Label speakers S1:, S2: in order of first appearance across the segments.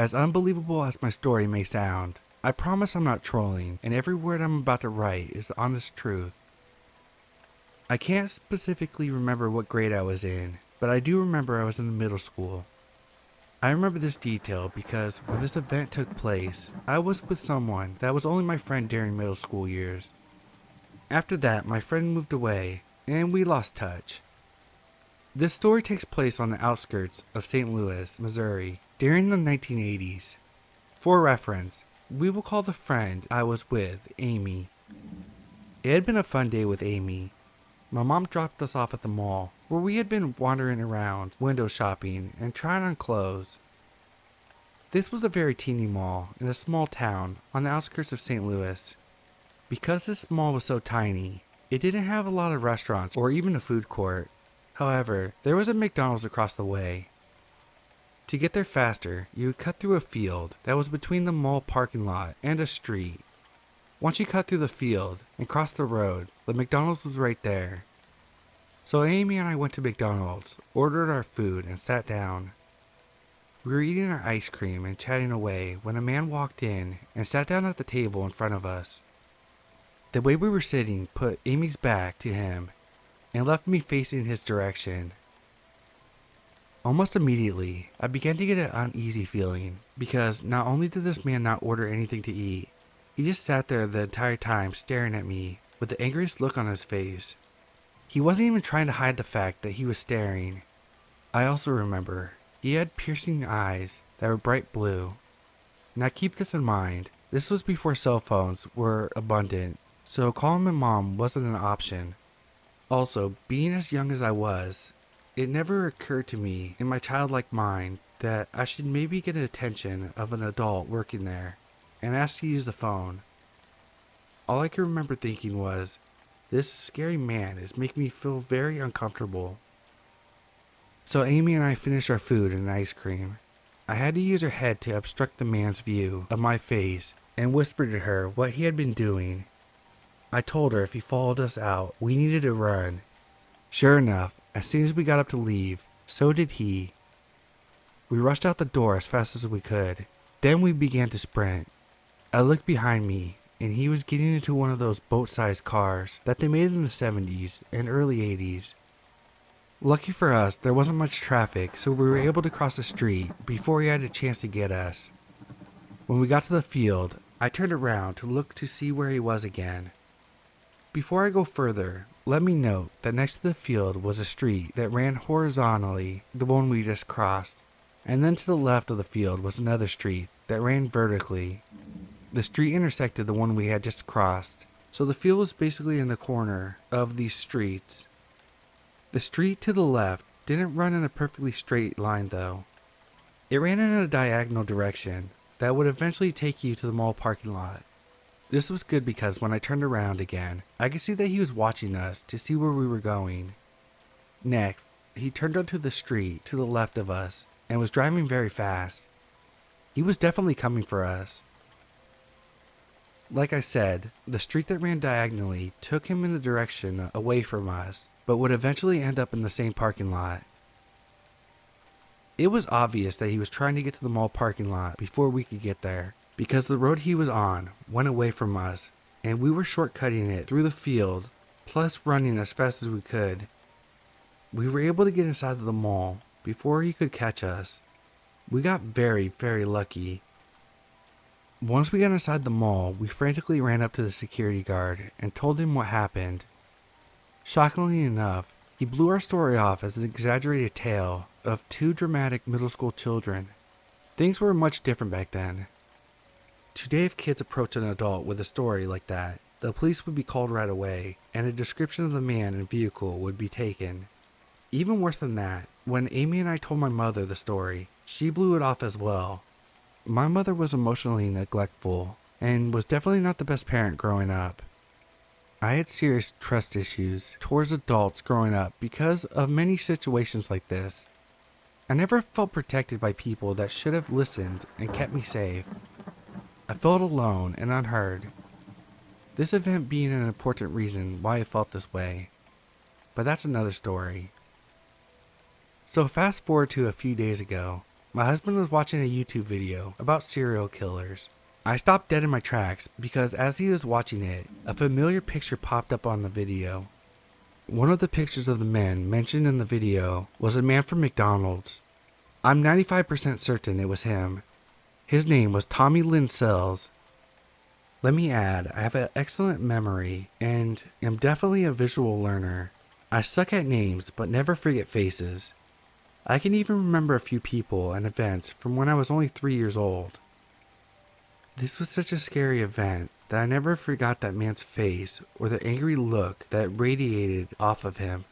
S1: As unbelievable as my story may sound, I promise I'm not trolling, and every word I'm about to write is the honest truth. I can't specifically remember what grade I was in, but I do remember I was in the middle school. I remember this detail because when this event took place, I was with someone that was only my friend during middle school years. After that, my friend moved away, and we lost touch. This story takes place on the outskirts of St. Louis, Missouri, during the 1980s. For reference, we will call the friend I was with Amy. It had been a fun day with Amy. My mom dropped us off at the mall, where we had been wandering around, window shopping, and trying on clothes. This was a very teeny mall in a small town on the outskirts of St. Louis. Because this mall was so tiny, it didn't have a lot of restaurants or even a food court. However, there was a McDonald's across the way. To get there faster, you would cut through a field that was between the mall parking lot and a street. Once you cut through the field and crossed the road, the McDonald's was right there. So Amy and I went to McDonald's, ordered our food, and sat down. We were eating our ice cream and chatting away when a man walked in and sat down at the table in front of us. The way we were sitting put Amy's back to him and left me facing his direction. Almost immediately, I began to get an uneasy feeling because not only did this man not order anything to eat, he just sat there the entire time staring at me with the angriest look on his face. He wasn't even trying to hide the fact that he was staring. I also remember he had piercing eyes that were bright blue. Now keep this in mind, this was before cell phones were abundant, so calling my mom wasn't an option. Also, being as young as I was, it never occurred to me in my childlike mind that I should maybe get the attention of an adult working there and ask to use the phone. All I can remember thinking was, this scary man is making me feel very uncomfortable. So Amy and I finished our food and ice cream. I had to use her head to obstruct the man's view of my face and whisper to her what he had been doing. I told her if he followed us out, we needed to run. Sure enough, as soon as we got up to leave, so did he. We rushed out the door as fast as we could. Then we began to sprint. I looked behind me, and he was getting into one of those boat-sized cars that they made in the 70s and early 80s. Lucky for us, there wasn't much traffic, so we were able to cross the street before he had a chance to get us. When we got to the field, I turned around to look to see where he was again. Before I go further, let me note that next to the field was a street that ran horizontally, the one we just crossed, and then to the left of the field was another street that ran vertically. The street intersected the one we had just crossed, so the field was basically in the corner of these streets. The street to the left didn't run in a perfectly straight line though. It ran in a diagonal direction that would eventually take you to the mall parking lot. This was good because when I turned around again, I could see that he was watching us to see where we were going. Next, he turned onto the street to the left of us and was driving very fast. He was definitely coming for us. Like I said, the street that ran diagonally took him in the direction away from us, but would eventually end up in the same parking lot. It was obvious that he was trying to get to the mall parking lot before we could get there, because the road he was on went away from us, and we were shortcutting it through the field, plus running as fast as we could. We were able to get inside of the mall before he could catch us. We got very, very lucky. Once we got inside the mall, we frantically ran up to the security guard and told him what happened. Shockingly enough, he blew our story off as an exaggerated tale of two dramatic middle school children. Things were much different back then. Today, if kids approach an adult with a story like that, the police would be called right away, and a description of the man and vehicle would be taken. Even worse than that, when Amy and I told my mother the story, she blew it off as well. My mother was emotionally neglectful, and was definitely not the best parent growing up. I had serious trust issues towards adults growing up because of many situations like this. I never felt protected by people that should have listened and kept me safe. I felt alone and unheard. This event being an important reason why I felt this way. But that's another story. So fast forward to a few days ago. My husband was watching a YouTube video about serial killers. I stopped dead in my tracks because as he was watching it, a familiar picture popped up on the video. One of the pictures of the men mentioned in the video was a man from McDonald's. I'm 95% certain it was him. His name was Tommy Lynn Sells. Let me add, I have an excellent memory and am definitely a visual learner. I suck at names but never forget faces. I can even remember a few people and events from when I was only 3 years old. This was such a scary event that I never forgot that man's face or the angry look that radiated off of him.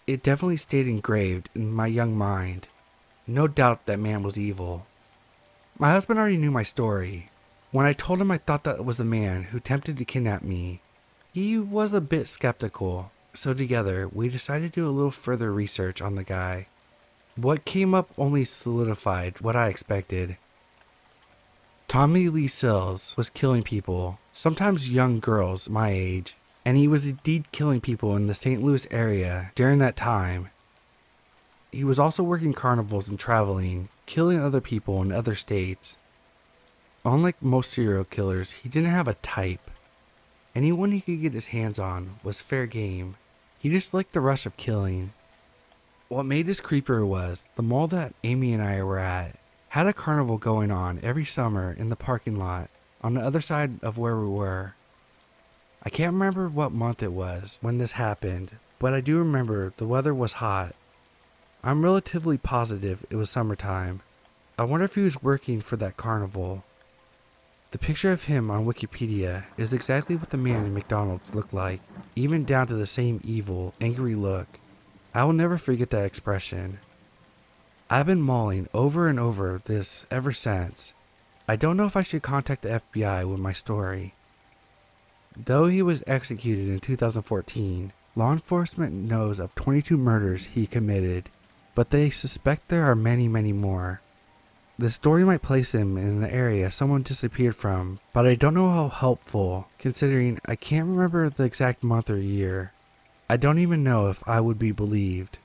S1: It definitely stayed engraved in my young mind. No doubt that man was evil. My husband already knew my story. When I told him I thought that was the man who attempted to kidnap me, he was a bit skeptical, so together we decided to do a little further research on the guy. What came up only solidified what I expected. Tommy Lee Sells was killing people, sometimes young girls my age, and he was indeed killing people in the St. Louis area during that time. He was also working carnivals and traveling, killing other people in other states. Unlike most serial killers, he didn't have a type. Anyone he could get his hands on was fair game. He just liked the rush of killing. What made this creepier was, the mall that Amy and I were at had a carnival going on every summer in the parking lot on the other side of where we were. I can't remember what month it was when this happened, but I do remember the weather was hot. I'm relatively positive it was summertime. I wonder if he was working for that carnival. The picture of him on Wikipedia is exactly what the man in McDonald's looked like, even down to the same evil, angry look. I will never forget that expression. I've been mulling over and over this ever since. I don't know if I should contact the FBI with my story. Though he was executed in 2014, law enforcement knows of 22 murders he committed, but they suspect there are many, many more. The story might place him in an area someone disappeared from, but I don't know how helpful, considering I can't remember the exact month or year. I don't even know if I would be believed.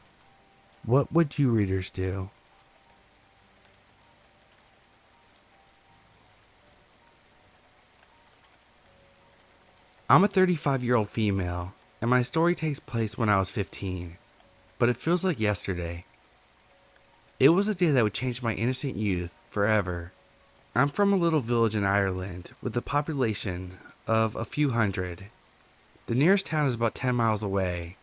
S1: What would you readers do? I'm a 35-year-old female, and my story takes place when I was 15, but it feels like yesterday. It was a day that would change my innocent youth forever. I'm from a little village in Ireland with a population of a few hundred. The nearest town is about 10 miles away.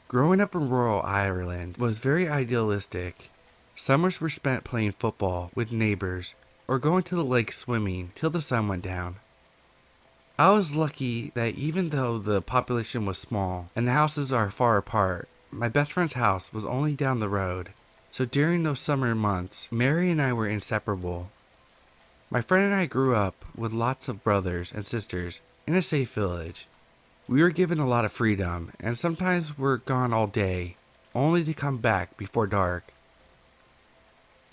S1: Growing up in rural Ireland was very idealistic. Summers were spent playing football with neighbors or going to the lake swimming till the sun went down. I was lucky that even though the population was small and the houses are far apart, my best friend's house was only down the road. So during those summer months, Mary and I were inseparable. My friend and I grew up with lots of brothers and sisters in a safe village. We were given a lot of freedom, and sometimes we're gone all day, only to come back before dark.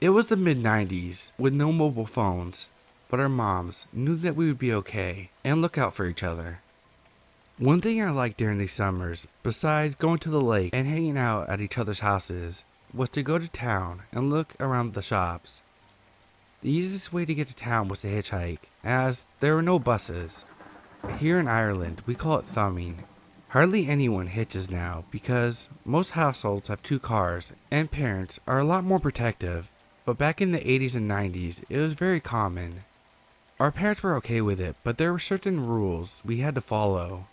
S1: It was the mid-90s, with no mobile phones, but our moms knew that we would be okay and look out for each other. One thing I liked during these summers, besides going to the lake and hanging out at each other's houses, was to go to town and look around the shops. The easiest way to get to town was to hitchhike, as there were no buses. Here in Ireland, we call it thumbing. Hardly anyone hitches now because most households have 2 cars and parents are a lot more protective, but back in the 80s and 90s, it was very common. Our parents were okay with it, but there were certain rules we had to follow.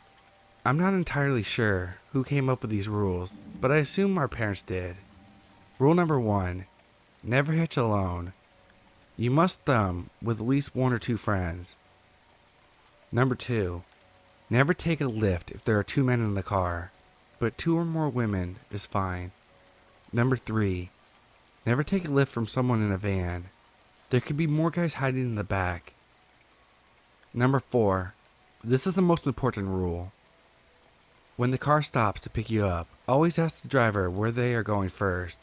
S1: I'm not entirely sure who came up with these rules, but I assume our parents did. Rule number 1, never hitch alone. You must thumb with at least 1 or 2 friends. Number 2, never take a lift if there are 2 men in the car, but 2 or more women is fine. Number 3, never take a lift from someone in a van. There could be more guys hiding in the back. Number 4, this is the most important rule. When the car stops to pick you up, always ask the driver where they are going first.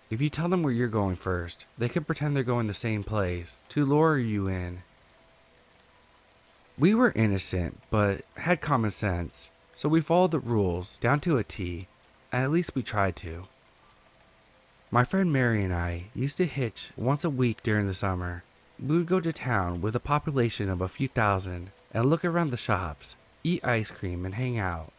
S1: If you tell them where you're going first, they can pretend they're going the same place to lure you in. We were innocent, but had common sense, so we followed the rules down to a T. At least we tried to. My friend Mary and I used to hitch once a week during the summer. We would go to town with a population of a few thousand and look around the shops, eat ice cream, and hang out.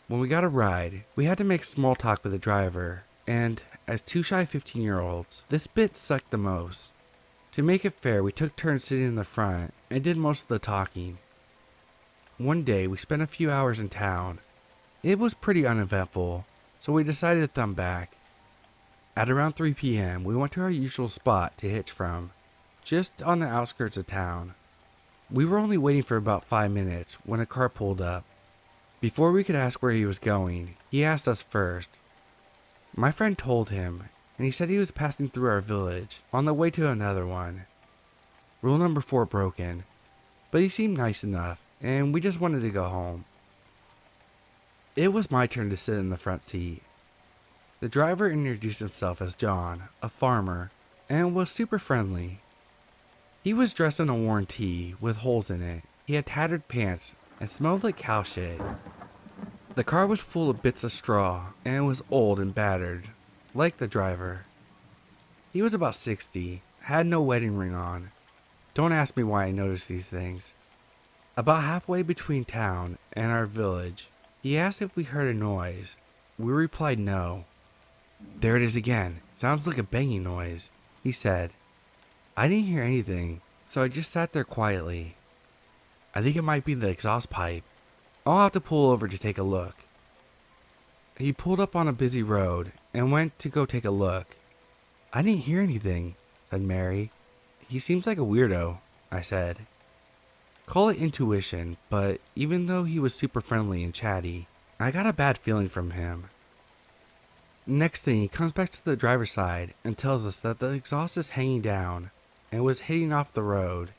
S1: When we got a ride, we had to make small talk with the driver, and as two shy 15-year-olds, this bit sucked the most. To make it fair, we took turns sitting in the front and did most of the talking. One day, we spent a few hours in town. It was pretty uneventful, so we decided to thumb back. At around 3 p.m., we went to our usual spot to hitch from, just on the outskirts of town. We were only waiting for about 5 minutes when a car pulled up. Before we could ask where he was going, he asked us first. My friend told him, and he said he was passing through our village on the way to another one. Rule number 4 broken, but he seemed nice enough, and we just wanted to go home. It was my turn to sit in the front seat. The driver introduced himself as John, a farmer, and was super friendly. He was dressed in a worn tee with holes in it. He had tattered pants and smelled like cow shit. The car was full of bits of straw and was old and battered, like the driver. He was about 60, had no wedding ring on. Don't ask me why I noticed these things. About halfway between town and our village, he asked if we heard a noise. We replied no. "There it is again. Sounds like a banging noise," he said. I didn't hear anything, so I just sat there quietly. "I think it might be the exhaust pipe. I'll have to pull over to take a look." He pulled up on a busy road and went to go take a look. "I didn't hear anything," said Mary. "He seems like a weirdo," I said. Call it intuition, but even though he was super friendly and chatty, I got a bad feeling from him. Next thing, he comes back to the driver's side and tells us that the exhaust is hanging down and was hitting off the road.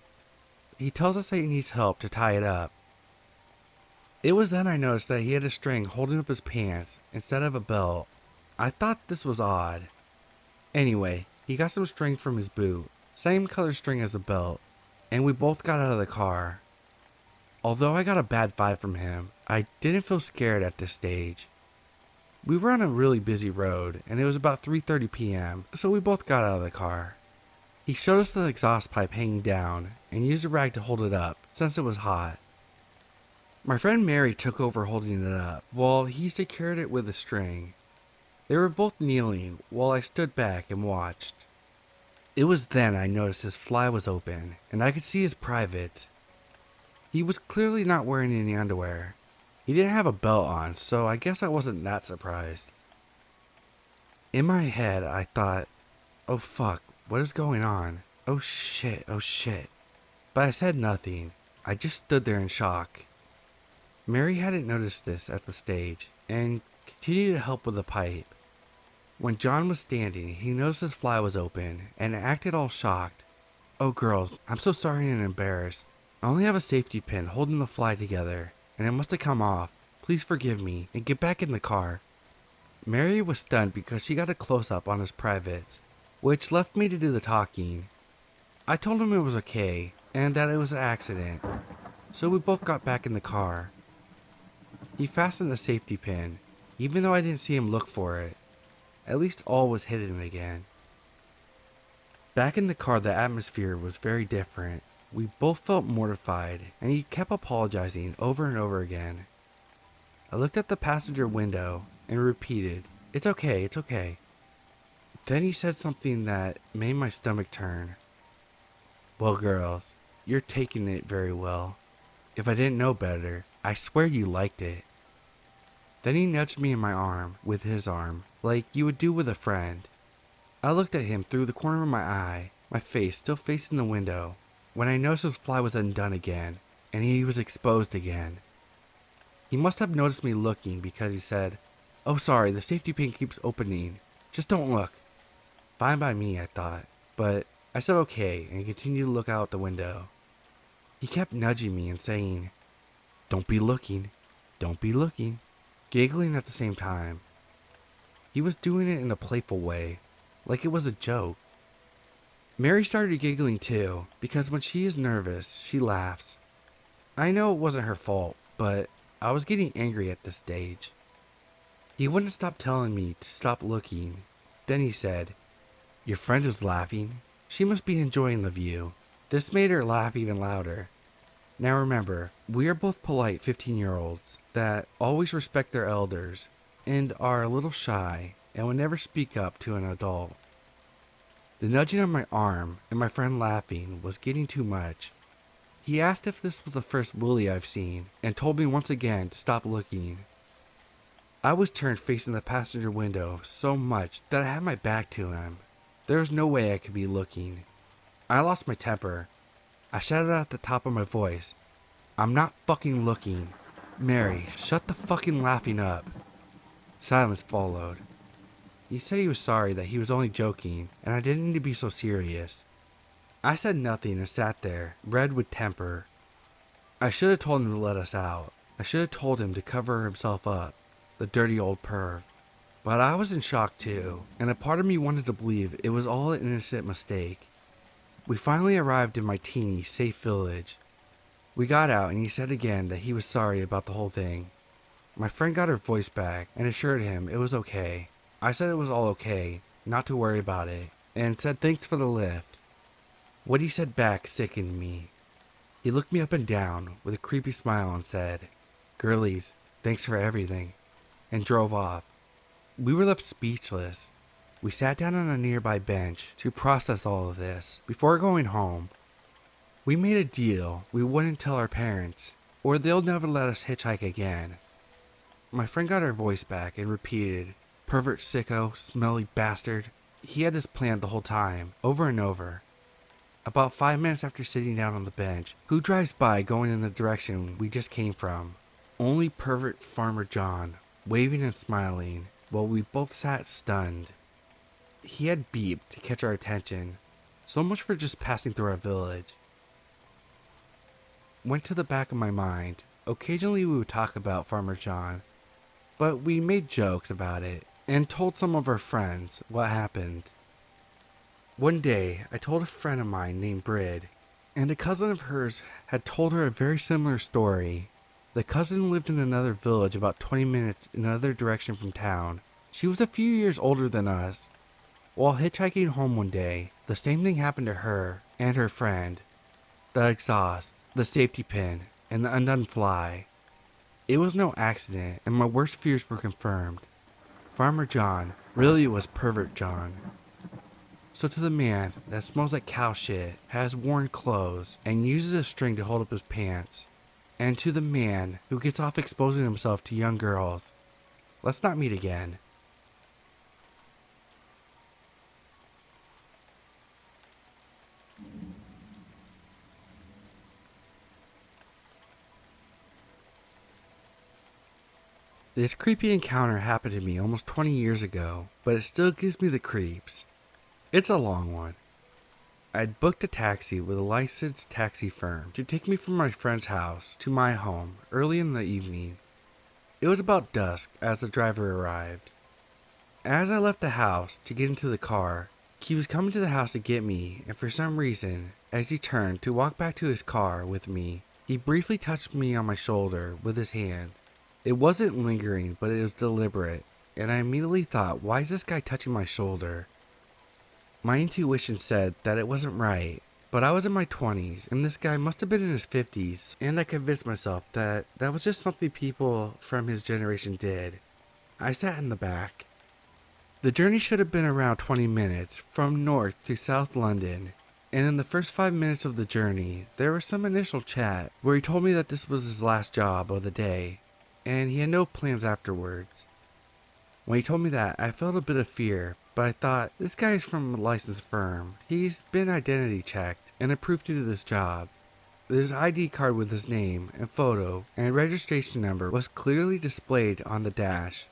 S1: He tells us that he needs help to tie it up. It was then I noticed that he had a string holding up his pants instead of a belt. I thought this was odd. Anyway, he got some string from his boot, same color string as the belt, and we both got out of the car. Although I got a bad vibe from him, I didn't feel scared at this stage. We were on a really busy road, and it was about 3:30 p.m., so we both got out of the car. He showed us the exhaust pipe hanging down, and used a rag to hold it up, since it was hot. My friend Mary took over holding it up, while he secured it with a string. They were both kneeling, while I stood back and watched. It was then I noticed his fly was open, and I could see his privates. He was clearly not wearing any underwear. He didn't have a belt on, so I guess I wasn't that surprised. In my head, I thought, "Oh fuck, what is going on? Oh shit, oh shit." But I said nothing. I just stood there in shock. Mary hadn't noticed this at the stage, and continued to help with the pipe. When John was standing, he noticed his fly was open, and acted all shocked. "Oh girls, I'm so sorry and embarrassed. I only have a safety pin holding the fly together, and it must have come off. Please forgive me, and get back in the car." Mary was stunned because she got a close-up on his privates, which left me to do the talking. I told him it was okay, and that it was an accident, so we both got back in the car. He fastened the safety pin, even though I didn't see him look for it. At least all was hidden again. Back in the car, the atmosphere was very different. We both felt mortified, and he kept apologizing over and over again. I looked at the passenger window and repeated, "It's okay, it's okay." Then he said something that made my stomach turn. "Well, girls, you're taking it very well. If I didn't know better, I swear you liked it." Then he nudged me in my arm with his arm, like you would do with a friend. I looked at him through the corner of my eye, my face still facing the window, when I noticed his fly was undone again, and he was exposed again. He must have noticed me looking because he said, "Oh sorry, the safety pin keeps opening. Just don't look." Fine by me, I thought, but I said okay and continued to look out the window. He kept nudging me and saying, "Don't be looking, don't be looking," giggling at the same time. He was doing it in a playful way, like it was a joke. Mary started giggling too, because when she is nervous, she laughs. I know it wasn't her fault, but I was getting angry at this stage. He wouldn't stop telling me to stop looking. Then he said, "Your friend is laughing. She must be enjoying the view." This made her laugh even louder. Now remember, we are both polite 15-year-olds that always respect their elders and are a little shy and would never speak up to an adult. The nudging on my arm and my friend laughing was getting too much. He asked if this was the first Willie I've seen and told me once again to stop looking. I was turned facing the passenger window so much that I had my back to him. There was no way I could be looking. I lost my temper. I shouted at the top of my voice, "I'm not fucking looking. Mary, shut the fucking laughing up." Silence followed. He said he was sorry, that he was only joking, and I didn't need to be so serious. I said nothing and sat there, red with temper. I should have told him to let us out. I should have told him to cover himself up, the dirty old perv. But I was in shock too, and a part of me wanted to believe it was all an innocent mistake. We finally arrived in my teeny, safe village. We got out and he said again that he was sorry about the whole thing. My friend got her voice back and assured him it was okay. I said it was all okay, not to worry about it, and said thanks for the lift. What he said back sickened me. He looked me up and down with a creepy smile and said, "Girlies, thanks for everything," and drove off. We were left speechless. We sat down on a nearby bench to process all of this before going home. We made a deal we wouldn't tell our parents, or they'll never let us hitchhike again. My friend got her voice back and repeated, "Pervert sicko, smelly bastard." He had this planned the whole time, over and over. About 5 minutes after sitting down on the bench, who drives by going in the direction we just came from? Only pervert Farmer John, waving and smiling, while we both sat stunned. He had beeped to catch our attention. So much for just passing through our village. Went to the back of my mind. Occasionally we would talk about Farmer John, but we made jokes about it and told some of our friends what happened. One day, I told a friend of mine named Brid, and a cousin of hers had told her a very similar story. The cousin lived in another village about 20 minutes in another direction from town. She was a few years older than us. While hitchhiking home one day, the same thing happened to her and her friend. The exhaust, the safety pin, and the undone fly. It was no accident, and my worst fears were confirmed. Farmer John really was Pervert John. So to the man that smells like cow shit, has worn clothes, and uses a string to hold up his pants, and to the man who gets off exposing himself to young girls, let's not meet again. This creepy encounter happened to me almost 20 years ago, but it still gives me the creeps. It's a long one. I'd booked a taxi with a licensed taxi firm to take me from my friend's house to my home early in the evening. It was about dusk as the driver arrived. As I left the house to get into the car, he was coming to the house to get me, and for some reason, as he turned to walk back to his car with me, he briefly touched me on my shoulder with his hand. It wasn't lingering, but it was deliberate, and I immediately thought, why is this guy touching my shoulder? My intuition said that it wasn't right, but I was in my 20s, and this guy must have been in his 50s, and I convinced myself that that was just something people from his generation did. I sat in the back. The journey should have been around 20 minutes, from North to South London, and in the first 5 minutes of the journey, there was some initial chat where he told me that this was his last job of the day, and he had no plans afterwards. When he told me that, I felt a bit of fear, but I thought, this guy is from a licensed firm. He's been identity checked and approved to do this job. His ID card with his name and photo and registration number was clearly displayed on the dash.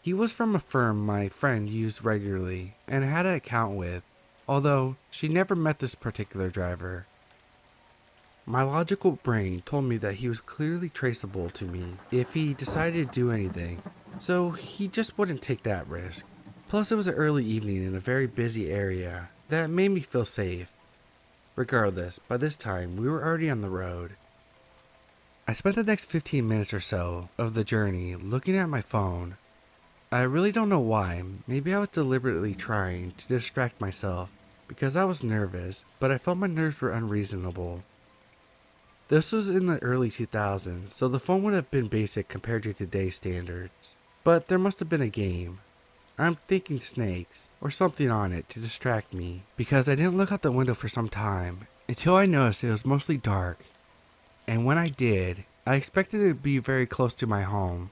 S1: He was from a firm my friend used regularly and had an account with, although she never met this particular driver. My logical brain told me that he was clearly traceable to me if he decided to do anything, so he just wouldn't take that risk. Plus it was an early evening in a very busy area that made me feel safe. Regardless, by this time we were already on the road. I spent the next 15 minutes or so of the journey looking at my phone. I really don't know why. Maybe I was deliberately trying to distract myself because I was nervous, but I felt my nerves were unreasonable. This was in the early 2000s, so the phone would have been basic compared to today's standards. But there must have been a game. I'm thinking snakes, or something on it to distract me, because I didn't look out the window for some time, until I noticed it was mostly dark. And when I did, I expected it to be very close to my home.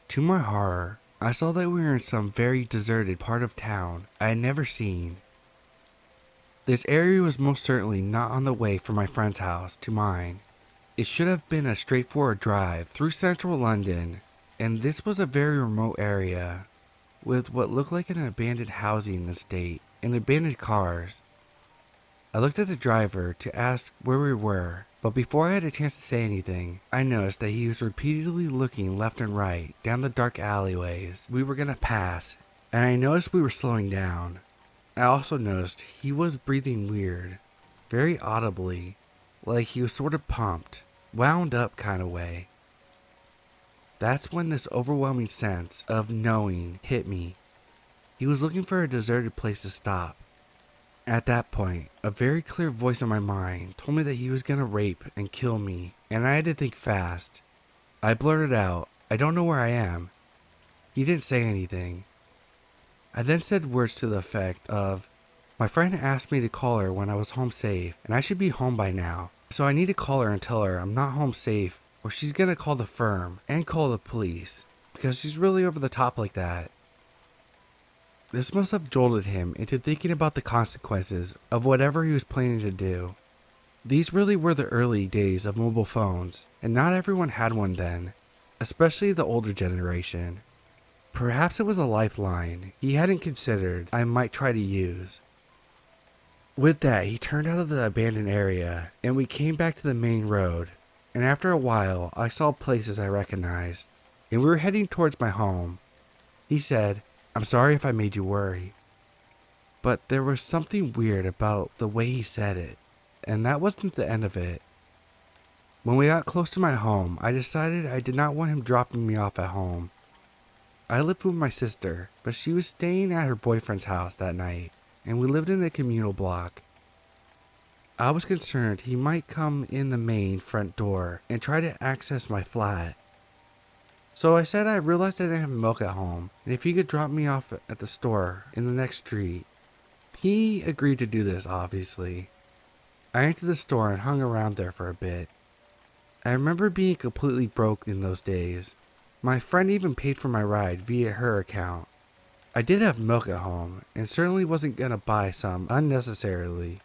S1: To my horror, I saw that we were in some very deserted part of town I had never seen. This area was most certainly not on the way from my friend's house to mine. It should have been a straightforward drive through central London, and this was a very remote area, with what looked like an abandoned housing estate and abandoned cars. I looked at the driver to ask where we were, but before I had a chance to say anything, I noticed that he was repeatedly looking left and right down the dark alleyways we were gonna pass, and I noticed we were slowing down. I also noticed he was breathing weird, very audibly, like he was sort of pumped, wound up kind of way. That's when this overwhelming sense of knowing hit me. He was looking for a deserted place to stop. At that point, a very clear voice in my mind told me that he was gonna rape and kill me, and I had to think fast. I blurted out, "I don't know where I am." He didn't say anything. I then said words to the effect of, "My friend asked me to call her when I was home safe, and I should be home by now, so I need to call her and tell her I'm not home safe, or she's gonna call the firm and call the police, because she's really over the top like that." This must have jolted him into thinking about the consequences of whatever he was planning to do. These really were the early days of mobile phones, and not everyone had one then, especially the older generation. Perhaps it was a lifeline he hadn't considered I might try to use. With that, he turned out of the abandoned area, and we came back to the main road, and after a while, I saw places I recognized, and we were heading towards my home. He said, "I'm sorry if I made you worry." But there was something weird about the way he said it, and that wasn't the end of it. When we got close to my home, I decided I did not want him dropping me off at home. I lived with my sister, but she was staying at her boyfriend's house that night, and we lived in a communal block. I was concerned he might come in the main front door and try to access my flat. So I said I realized I didn't have milk at home, and if he could drop me off at the store in the next street. He agreed to do this, obviously. I entered the store and hung around there for a bit. I remember being completely broke in those days. My friend even paid for my ride via her account. I did have milk at home, and certainly wasn't gonna buy some unnecessarily.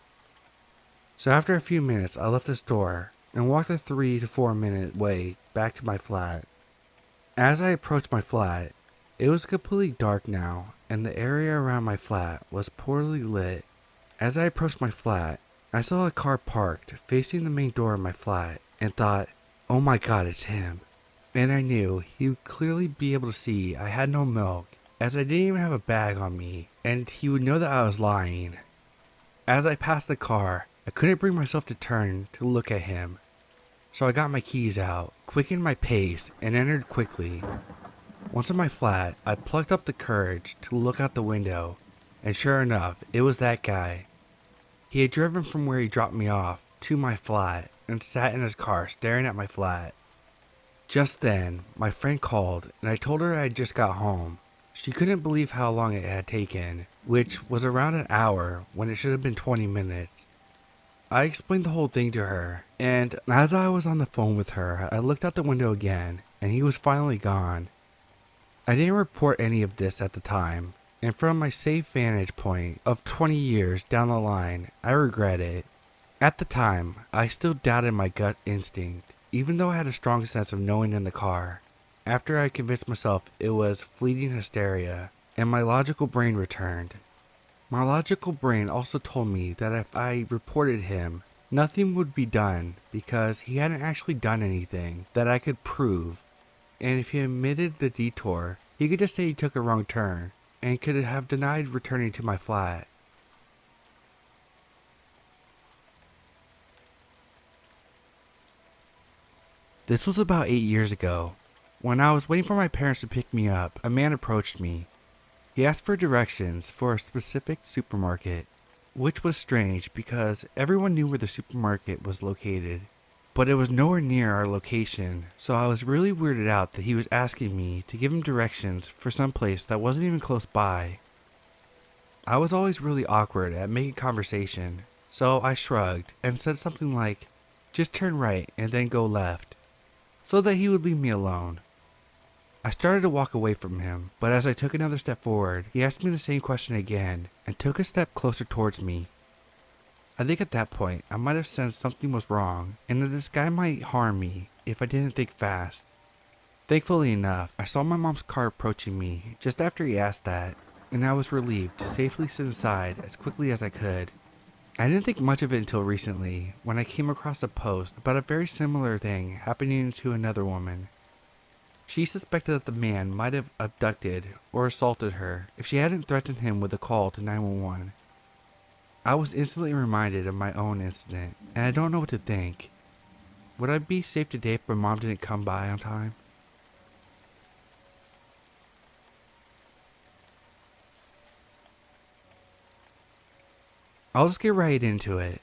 S1: So after a few minutes, I left the store and walked the 3 to 4 minute way back to my flat. As I approached my flat, it was completely dark now, and the area around my flat was poorly lit. As I approached my flat, I saw a car parked facing the main door of my flat, and thought, "Oh my god, it's him." And I knew he would clearly be able to see I had no milk, as I didn't even have a bag on me, and he would know that I was lying. As I passed the car, I couldn't bring myself to turn to look at him. So I got my keys out, quickened my pace, and entered quickly. Once in my flat, I plucked up the courage to look out the window, and sure enough, it was that guy. He had driven from where he dropped me off to my flat, and sat in his car staring at my flat. Just then, my friend called, and I told her I had just got home. She couldn't believe how long it had taken, which was around an hour when it should have been 20 minutes. I explained the whole thing to her, and as I was on the phone with her, I looked out the window again, and he was finally gone. I didn't report any of this at the time, and from my safe vantage point of 20 years down the line, I regret it. At the time, I still doubted my gut instinct, even though I had a strong sense of knowing in the car. After I convinced myself it was fleeting hysteria, and my logical brain returned. My logical brain also told me that if I reported him, nothing would be done because he hadn't actually done anything that I could prove, and if he admitted the detour, he could just say he took a wrong turn, and could have denied returning to my flat. This was about 8 years ago. When I was waiting for my parents to pick me up, a man approached me. He asked for directions for a specific supermarket, which was strange because everyone knew where the supermarket was located, but it was nowhere near our location, so I was really weirded out that he was asking me to give him directions for some place that wasn't even close by. I was always really awkward at making conversation, so I shrugged and said something like, "Just turn right and then go left," so that he would leave me alone. I started to walk away from him, but as I took another step forward, he asked me the same question again and took a step closer towards me. I think at that point, I might have sensed something was wrong and that this guy might harm me if I didn't think fast. Thankfully enough, I saw my mom's car approaching me just after he asked that, and I was relieved to safely sit inside as quickly as I could. I didn't think much of it until recently, when I came across a post about a very similar thing happening to another woman. She suspected that the man might have abducted or assaulted her if she hadn't threatened him with a call to 911. I was instantly reminded of my own incident, and I don't know what to think. Would I be safe today if my mom didn't come by on time? I'll just get right into it.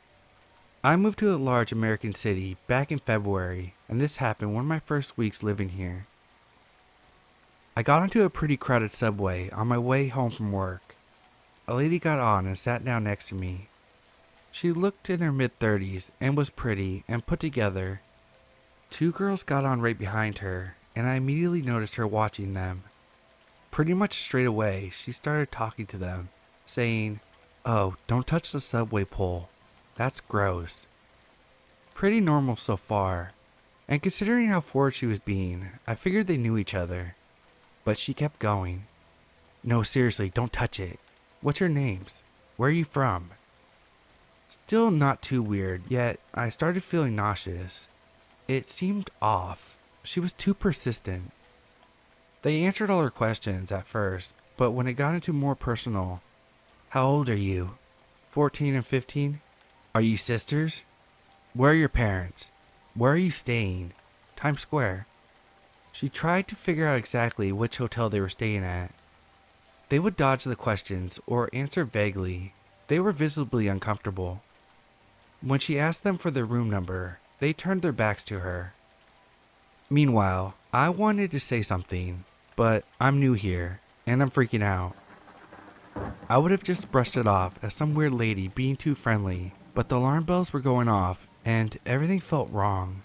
S1: I moved to a large American city back in February, and this happened one of my first weeks living here. I got onto a pretty crowded subway on my way home from work. A lady got on and sat down next to me. She looked in her mid-30s and was pretty and put together. Two girls got on right behind her, and I immediately noticed her watching them. Pretty much straight away, she started talking to them, saying, "Oh, don't touch the subway pole. That's gross." Pretty normal so far, and considering how forward she was being, I figured they knew each other. But she kept going. "No, seriously, don't touch it. What's your names? Where are you from?" Still not too weird, yet I started feeling nauseous. It seemed off. She was too persistent. They answered all her questions at first, but when it got into more personal, "How old are you? 14 and 15? Are you sisters? Where are your parents? Where are you staying? Times Square." She tried to figure out exactly which hotel they were staying at. They would dodge the questions or answer vaguely. They were visibly uncomfortable. When she asked them for their room number, they turned their backs to her. Meanwhile, I wanted to say something, but I'm new here, and I'm freaking out. I would have just brushed it off as some weird lady being too friendly, but the alarm bells were going off, and everything felt wrong.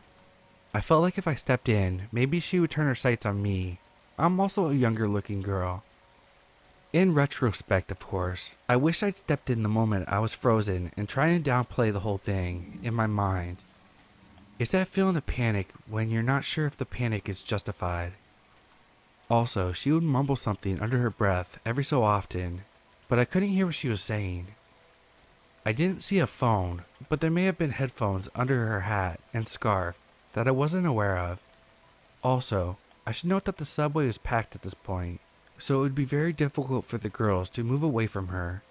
S1: I felt like if I stepped in, maybe she would turn her sights on me. I'm also a younger looking girl. In retrospect, of course, I wish I'd stepped in the moment I was frozen and trying to downplay the whole thing in my mind. It's that feeling of panic when you're not sure if the panic is justified. Also, she would mumble something under her breath every so often, but I couldn't hear what she was saying. I didn't see a phone, but there may have been headphones under her hat and scarf that I wasn't aware of. Also, I should note that the subway was packed at this point, so it would be very difficult for the girls to move away from her.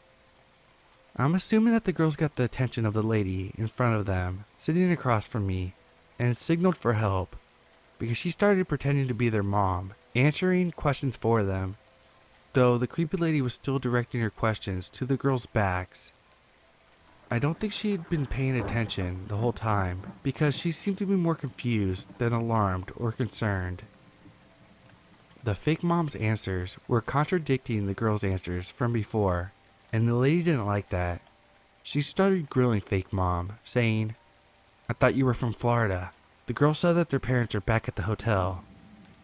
S1: I'm assuming that the girls got the attention of the lady in front of them, sitting across from me, and signaled for help, because she started pretending to be their mom, answering questions for them, though the creepy lady was still directing her questions to the girls' backs. I don't think she had been paying attention the whole time, because she seemed to be more confused than alarmed or concerned. The fake mom's answers were contradicting the girls' answers from before, and the lady didn't like that. She started grilling fake mom, saying, "I thought you were from Florida. The girl said that their parents are back at the hotel,"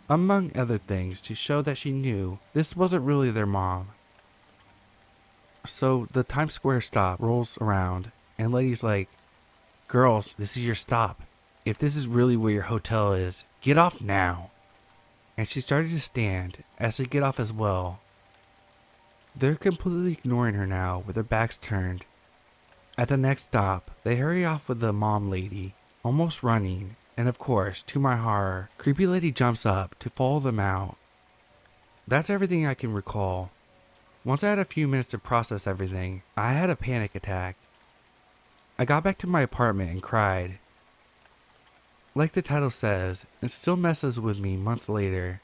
S1: among other things to show that she knew this wasn't really their mom. So the Times Square stop rolls around, and lady's like, "Girls, this is your stop. If this is really where your hotel is, get off now." And she started to stand as they get off as well. They're completely ignoring her now with their backs turned. At the next stop, they hurry off with the mom lady, almost running, and of course, to my horror, creepy lady jumps up to follow them out. That's everything I can recall. Once I had a few minutes to process everything, I had a panic attack. I got back to my apartment and cried. Like the title says, it still messes with me months later.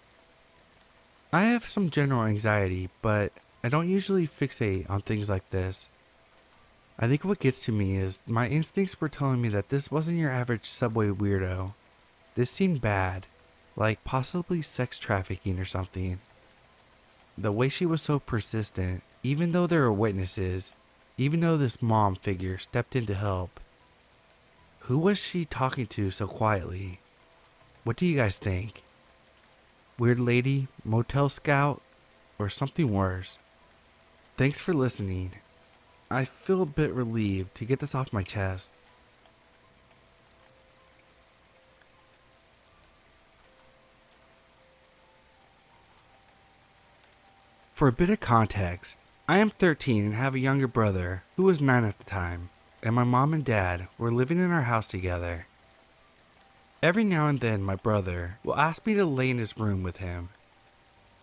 S1: I have some general anxiety, but I don't usually fixate on things like this. I think what gets to me is my instincts were telling me that this wasn't your average subway weirdo. This seemed bad, like possibly sex trafficking or something. The way she was so persistent, even though there were witnesses, even though this mom figure stepped in to help. Who was she talking to so quietly? What do you guys think? Weird lady, motel scout, or something worse? Thanks for listening. I feel a bit relieved to get this off my chest. For a bit of context, I am 13 and have a younger brother who was 9 at the time, and my mom and dad were living in our house together. Every now and then my brother will ask me to lay in his room with him.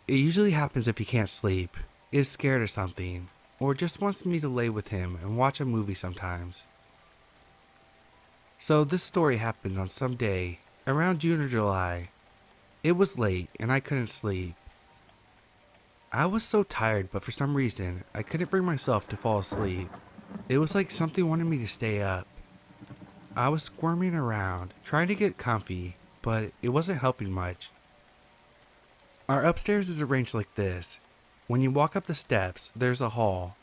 S1: It usually happens if he can't sleep, is scared of something, or just wants me to lay with him and watch a movie sometimes. So this story happened on some day around June or July. It was late and I couldn't sleep. I was so tired, but for some reason I couldn't bring myself to fall asleep. It was like something wanted me to stay up. I was squirming around, trying to get comfy, but it wasn't helping much. Our upstairs is arranged like this. When you walk up the steps, there's a hall.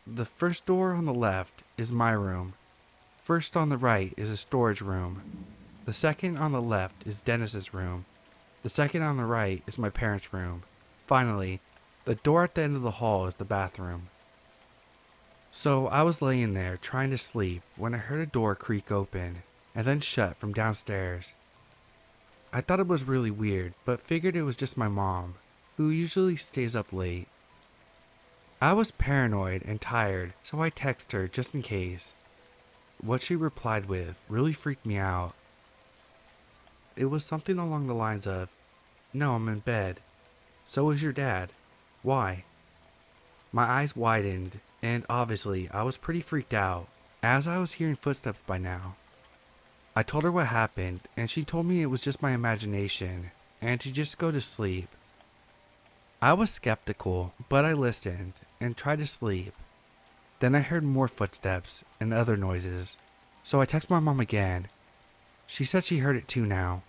S1: The first door on the left is my room. First on the right is a storage room. The second on the left is Dennis's room. The second on the right is my parents' room. Finally, the door at the end of the hall is the bathroom. So I was laying there trying to sleep when I heard a door creak open and then shut from downstairs. I thought it was really weird, but figured it was just my mom, who usually stays up late. I was paranoid and tired, so I texted her just in case. What she replied with really freaked me out. It was something along the lines of, "No, I'm in bed. So is your dad. Why?" My eyes widened, and obviously I was pretty freaked out, as I was hearing footsteps by now. I told her what happened, and she told me it was just my imagination, and to just go to sleep. I was skeptical, but I listened and tried to sleep. Then I heard more footsteps and other noises, so I texted my mom again. She said she heard it too now.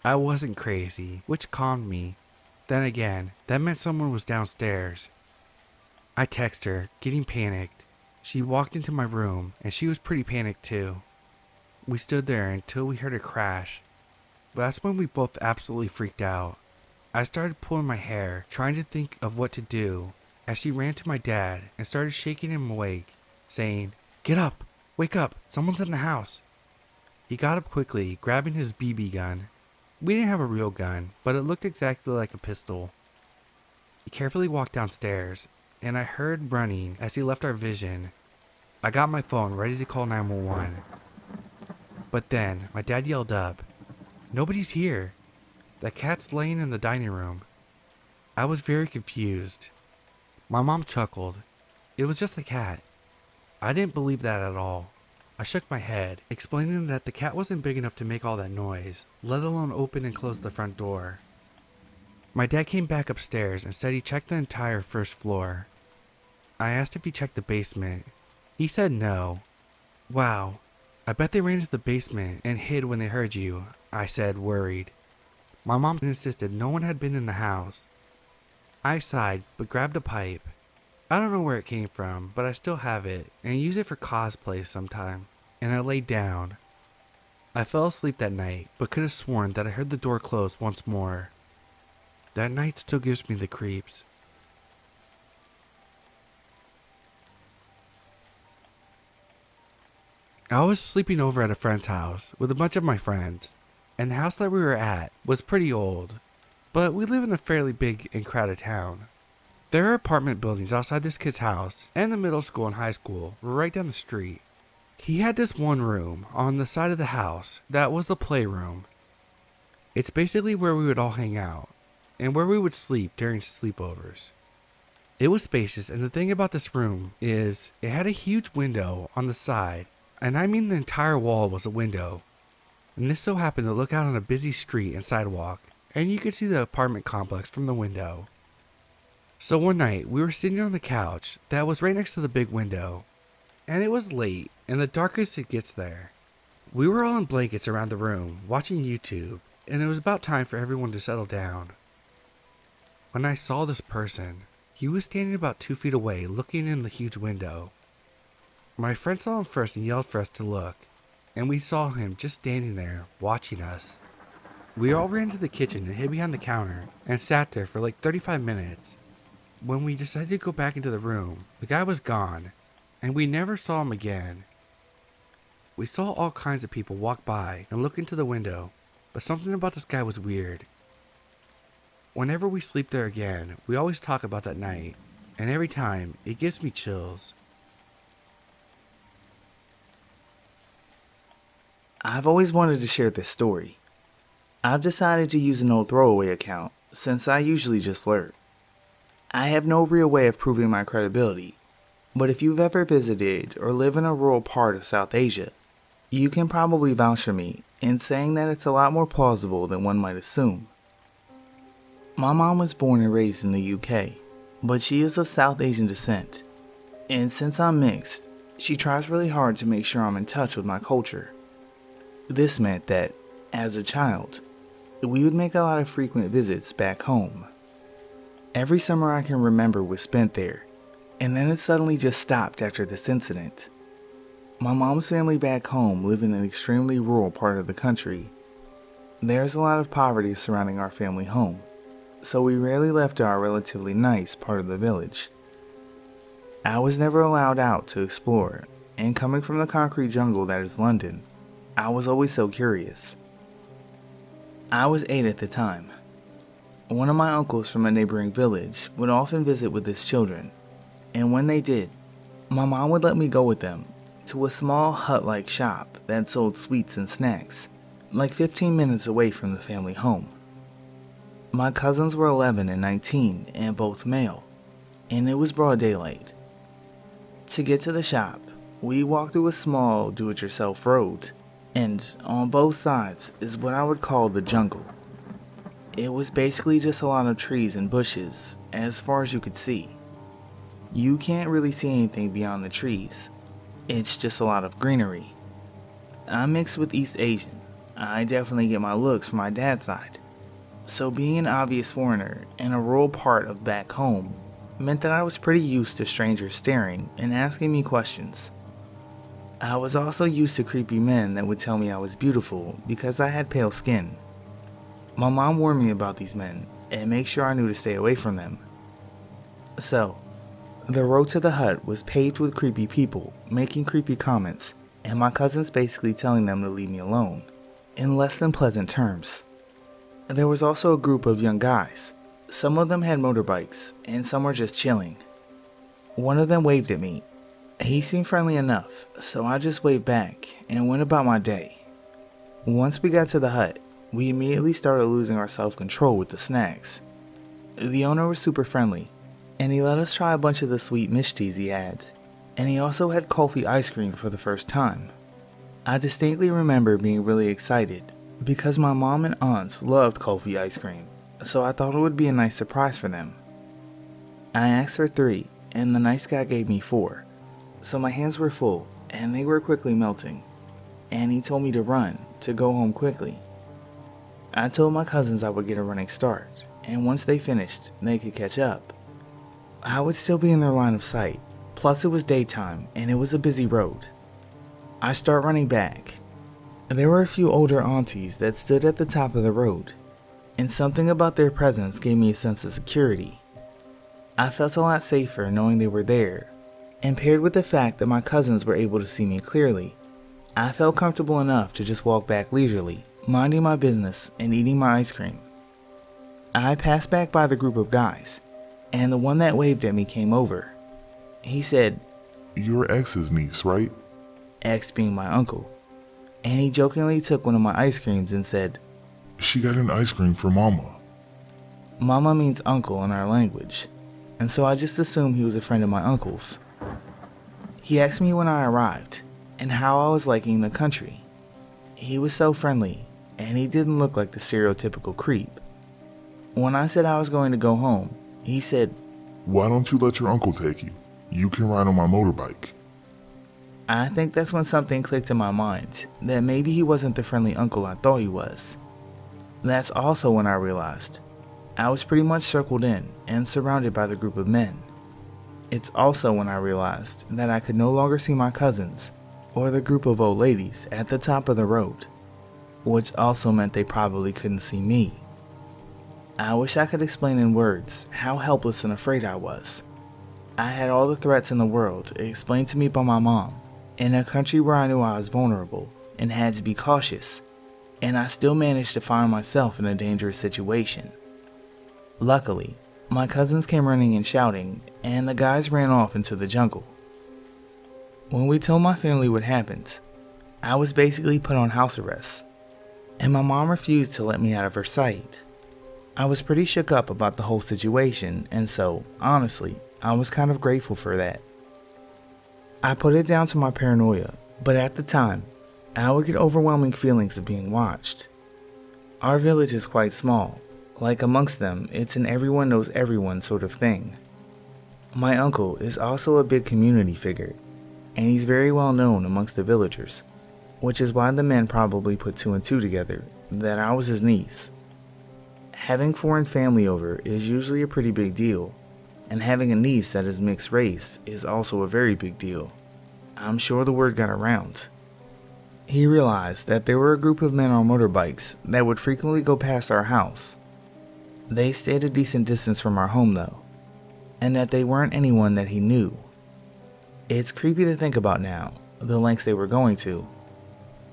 S1: I wasn't crazy, which calmed me. Then again, that meant someone was downstairs. I texted her, getting panicked. She walked into my room, and she was pretty panicked too. We stood there until we heard a crash. That's when we both absolutely freaked out. I started pulling my hair, trying to think of what to do, as she ran to my dad and started shaking him awake, saying, "Get up! Wake up! Someone's in the house!" He got up quickly, grabbing his BB gun. We didn't have a real gun, but it looked exactly like a pistol. He carefully walked downstairs, and I heard running as he left our vision. I got my phone ready to call 911. But then, my dad yelled up, "Nobody's here. The cat's laying in the dining room." I was very confused. My mom chuckled. It was just a cat. I didn't believe that at all. I shook my head, explaining that the cat wasn't big enough to make all that noise, let alone open and close the front door. My dad came back upstairs and said he checked the entire first floor. I asked if he checked the basement. He said no. "Wow, I bet they ran into the basement and hid when they heard you," I said, worried. My mom insisted no one had been in the house. I sighed, but grabbed a pipe. I don't know where it came from, but I still have it, and use it for cosplay sometime, and I laid down. I fell asleep that night, but could have sworn that I heard the door close once more. That night still gives me the creeps. I was sleeping over at a friend's house with a bunch of my friends, and the house that we were at was pretty old, but we live in a fairly big and crowded town. There are apartment buildings outside this kid's house, and the middle school and high school were right down the street. He had this one room on the side of the house that was the playroom. It's basically where we would all hang out, and where we would sleep during sleepovers. It was spacious, and the thing about this room is it had a huge window on the side, and I mean the entire wall was a window. and this so happened to look out on a busy street and sidewalk, and you could see the apartment complex from the window. So one night, we were sitting on the couch that was right next to the big window, and it was late, and the darkest it gets there. We were all in blankets around the room, watching YouTube, and it was about time for everyone to settle down. When I saw this person, he was standing about 2 feet away, looking in the huge window. My friend saw him first and yelled for us to look, and we saw him just standing there, watching us. We all ran to the kitchen and hid behind the counter, and sat there for like 35 minutes. When we decided to go back into the room, the guy was gone, and we never saw him again. We saw all kinds of people walk by and look into the window, but something about this guy was weird. Whenever we sleep there again, we always talk about that night, and every time, it gives me chills.
S2: I've always wanted to share this story. I've decided to use an old throwaway account since I usually just lurk. I have no real way of proving my credibility, but if you've ever visited or live in a rural part of South Asia, you can probably vouch for me in saying that it's a lot more plausible than one might assume. My mom was born and raised in the UK, but she is of South Asian descent, and since I'm mixed, she tries really hard to make sure I'm in touch with my culture. This meant that, as a child, we would make a lot of frequent visits back home. Every summer I can remember was spent there, and then it suddenly just stopped after this incident. My mom's family back home live in an extremely rural part of the country. There's a lot of poverty surrounding our family home, so we rarely left our relatively nice part of the village. I was never allowed out to explore, and coming from the concrete jungle that is London, I was always so curious. I was 8 at the time. One of my uncles from a neighboring village would often visit with his children, and when they did, my mom would let me go with them to a small hut-like shop that sold sweets and snacks, like 15 minutes away from the family home. My cousins were 11 and 19 and both male, and it was broad daylight. To get to the shop, we walked through a small do-it-yourself road, and on both sides is what I would call the jungle. It was basically just a lot of trees and bushes as far as you could see. You can't really see anything beyond the trees. It's just a lot of greenery. I'm mixed with East Asian. I definitely get my looks from my dad's side. So being an obvious foreigner in a rural part of back home meant that I was pretty used to strangers staring and asking me questions. I was also used to creepy men that would tell me I was beautiful because I had pale skin. My mom warned me about these men and made sure I knew to stay away from them. So, the road to the hut was paved with creepy people making creepy comments, and my cousins basically telling them to leave me alone, in less than pleasant terms. There was also a group of young guys. Some of them had motorbikes, and some were just chilling. One of them waved at me. He seemed friendly enough, so I just waved back and went about my day. Once we got to the hut, we immediately started losing our self-control with the snacks. The owner was super friendly, and he let us try a bunch of the sweet mishtis he had, and he also had coffee ice cream for the first time. I distinctly remember being really excited, because my mom and aunts loved coffee ice cream, so I thought it would be a nice surprise for them. I asked for 3, and the nice guy gave me 4, so my hands were full, and they were quickly melting, and he told me to run, to go home quickly. I told my cousins I would get a running start, and once they finished, they could catch up. I would still be in their line of sight, plus it was daytime, and it was a busy road. I start running back. There were a few older aunties that stood at the top of the road, and something about their presence gave me a sense of security. I felt a lot safer knowing they were there, and paired with the fact that my cousins were able to see me clearly, I felt comfortable enough to just walk back leisurely, minding my business and eating my ice cream. I passed back by the group of guys, and the one that waved at me came over. He said,
S3: "You're X's niece, right?"
S2: X being my uncle, and he jokingly took one of my ice creams and said,
S3: "She got an ice cream for Mama."
S2: Mama means uncle in our language, and so I just assumed he was a friend of my uncle's. He asked me when I arrived, and how I was liking the country. He was so friendly, and he didn't look like the stereotypical creep. When I said I was going to go home, he said,
S3: Why don't you let your uncle take you? You can ride on my motorbike.
S2: I think that's when something clicked in my mind, that maybe he wasn't the friendly uncle I thought he was. That's also when I realized I was pretty much circled in and surrounded by the group of men. It's also when I realized that I could no longer see my cousins or the group of old ladies at the top of the road, which also meant they probably couldn't see me. I wish I could explain in words how helpless and afraid I was. I had all the threats in the world explained to me by my mom in a country where I knew I was vulnerable and had to be cautious, and I still managed to find myself in a dangerous situation. Luckily, my cousins came running and shouting, and the guys ran off into the jungle. When we told my family what happened, I was basically put on house arrest, and my mom refused to let me out of her sight. I was pretty shook up about the whole situation, and so, honestly, I was kind of grateful for that. I put it down to my paranoia, but at the time, I would get overwhelming feelings of being watched. Our village is quite small. Like amongst them, it's an everyone knows everyone sort of thing. My uncle is also a big community figure, and he's very well known amongst the villagers, which is why the men probably put two and two together, that I was his niece. Having foreign family over is usually a pretty big deal, and having a niece that is mixed race is also a very big deal. I'm sure the word got around. He realized that there were a group of men on motorbikes that would frequently go past our house. They stayed a decent distance from our home though, and that they weren't anyone that he knew. It's creepy to think about now, the lengths they were going to.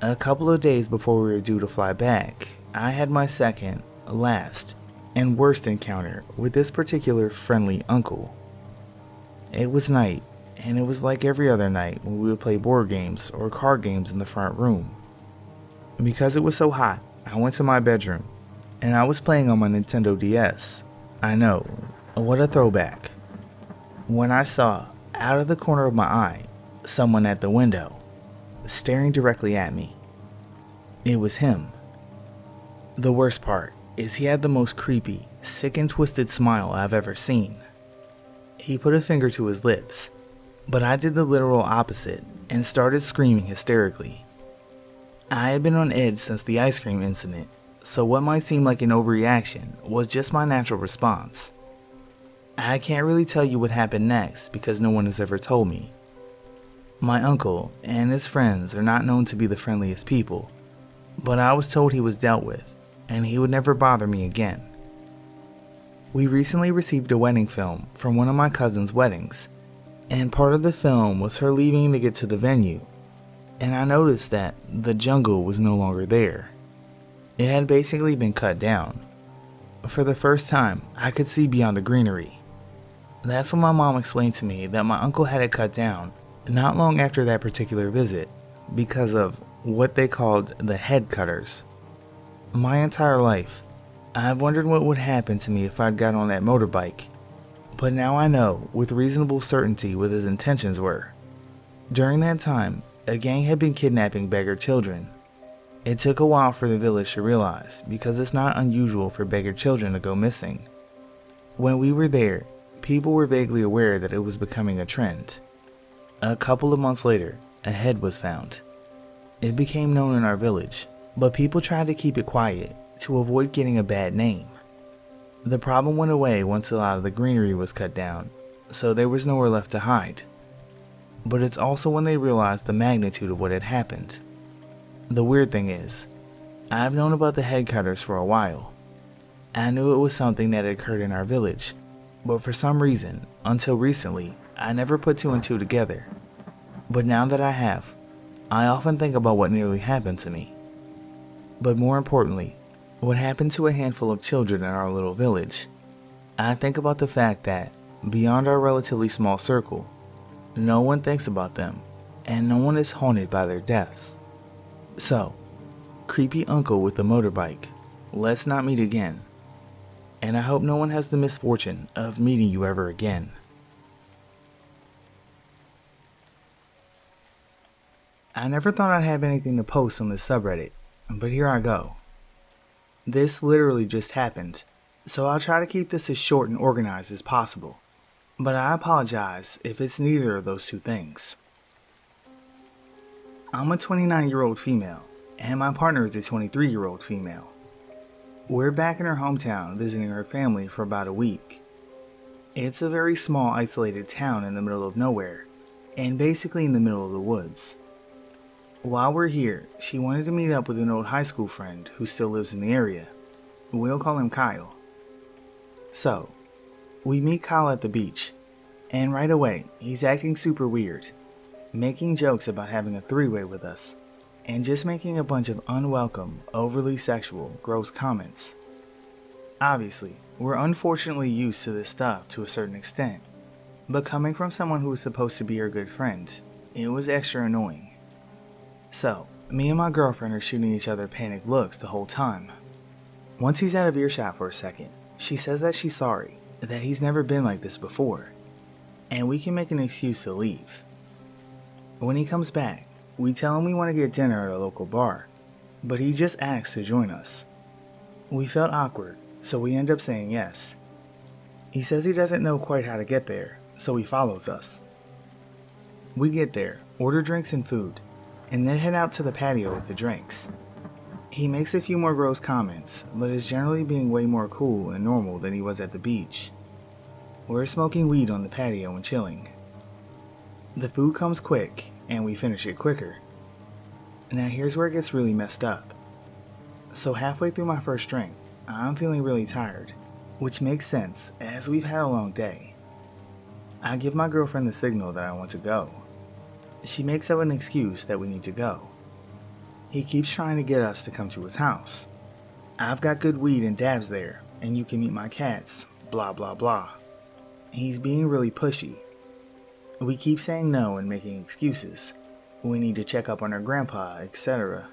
S2: A couple of days before we were due to fly back, I had my second, last, and worst encounter with this particular friendly uncle. It was night, and it was like every other night when we would play board games or card games in the front room. Because it was so hot, I went to my bedroom, and I was playing on my Nintendo DS. I know, what a throwback. When I saw, out of the corner of my eye, someone at the window, staring directly at me. It was him. The worst part is he had the most creepy, sick and twisted smile I've ever seen. He put a finger to his lips, but I did the literal opposite and started screaming hysterically. I had been on edge since the ice cream incident, so what might seem like an overreaction was just my natural response. I can't really tell you what happened next because no one has ever told me. My uncle and his friends are not known to be the friendliest people, but I was told he was dealt with, and he would never bother me again. We recently received a wedding film from one of my cousin's weddings, and part of the film was her leaving to get to the venue, and I noticed that the jungle was no longer there. It had basically been cut down. For the first time, I could see beyond the greenery. That's when my mom explained to me that my uncle had it cut down not long after that particular visit because of what they called the head cutters. My entire life, I've wondered what would happen to me if I'd got on that motorbike, but now I know with reasonable certainty what his intentions were. During that time, a gang had been kidnapping beggar children. It took a while for the village to realize because it's not unusual for beggar children to go missing. When we were there, people were vaguely aware that it was becoming a trend. A couple of months later, a head was found. It became known in our village, but people tried to keep it quiet to avoid getting a bad name. The problem went away once a lot of the greenery was cut down, so there was nowhere left to hide. But it's also when they realized the magnitude of what had happened. The weird thing is, I've known about the head cutters for a while. I knew it was something that had occurred in our village, but for some reason, until recently, I never put two and two together. But now that I have, I often think about what nearly happened to me. But more importantly, what happened to a handful of children in our little village. I think about the fact that, beyond our relatively small circle, no one thinks about them, and no one is haunted by their deaths. So, creepy uncle with the motorbike, let's not meet again. And I hope no one has the misfortune of meeting you ever again. I never thought I'd have anything to post on this subreddit, but here I go. This literally just happened, so I'll try to keep this as short and organized as possible, but I apologize if it's neither of those two things. I'm a 29-year-old female, and my partner is a 23-year-old female. We're back in her hometown visiting her family for about a week. It's a very small, isolated town in the middle of nowhere, and basically in the middle of the woods. While we're here, she wanted to meet up with an old high school friend who still lives in the area. We'll call him Kyle. So, we meet Kyle at the beach, and right away, he's acting super weird, making jokes about having a three-way with us, and just making a bunch of unwelcome, overly sexual, gross comments. Obviously, we're unfortunately used to this stuff to a certain extent, but coming from someone who was supposed to be our good friend, it was extra annoying. So, me and my girlfriend are shooting each other panicked looks the whole time. Once he's out of earshot for a second, she says that she's sorry, that he's never been like this before, and we can make an excuse to leave. When he comes back, we tell him we want to get dinner at a local bar, but he just asks to join us. We felt awkward, so we end up saying yes. He says he doesn't know quite how to get there, so he follows us. We get there, order drinks and food, and then head out to the patio with the drinks. He makes a few more gross comments, but is generally being way more cool and normal than he was at the beach. We're smoking weed on the patio and chilling. The food comes quick, and we finish it quicker. Now here's where it gets really messed up. So halfway through my first drink, I'm feeling really tired, which makes sense as we've had a long day. I give my girlfriend the signal that I want to go. She makes up an excuse that we need to go. He keeps trying to get us to come to his house. I've got good weed and dabs there, and you can meet my cats, blah blah blah. He's being really pushy. We keep saying no and making excuses. We need to check up on our grandpa, etc.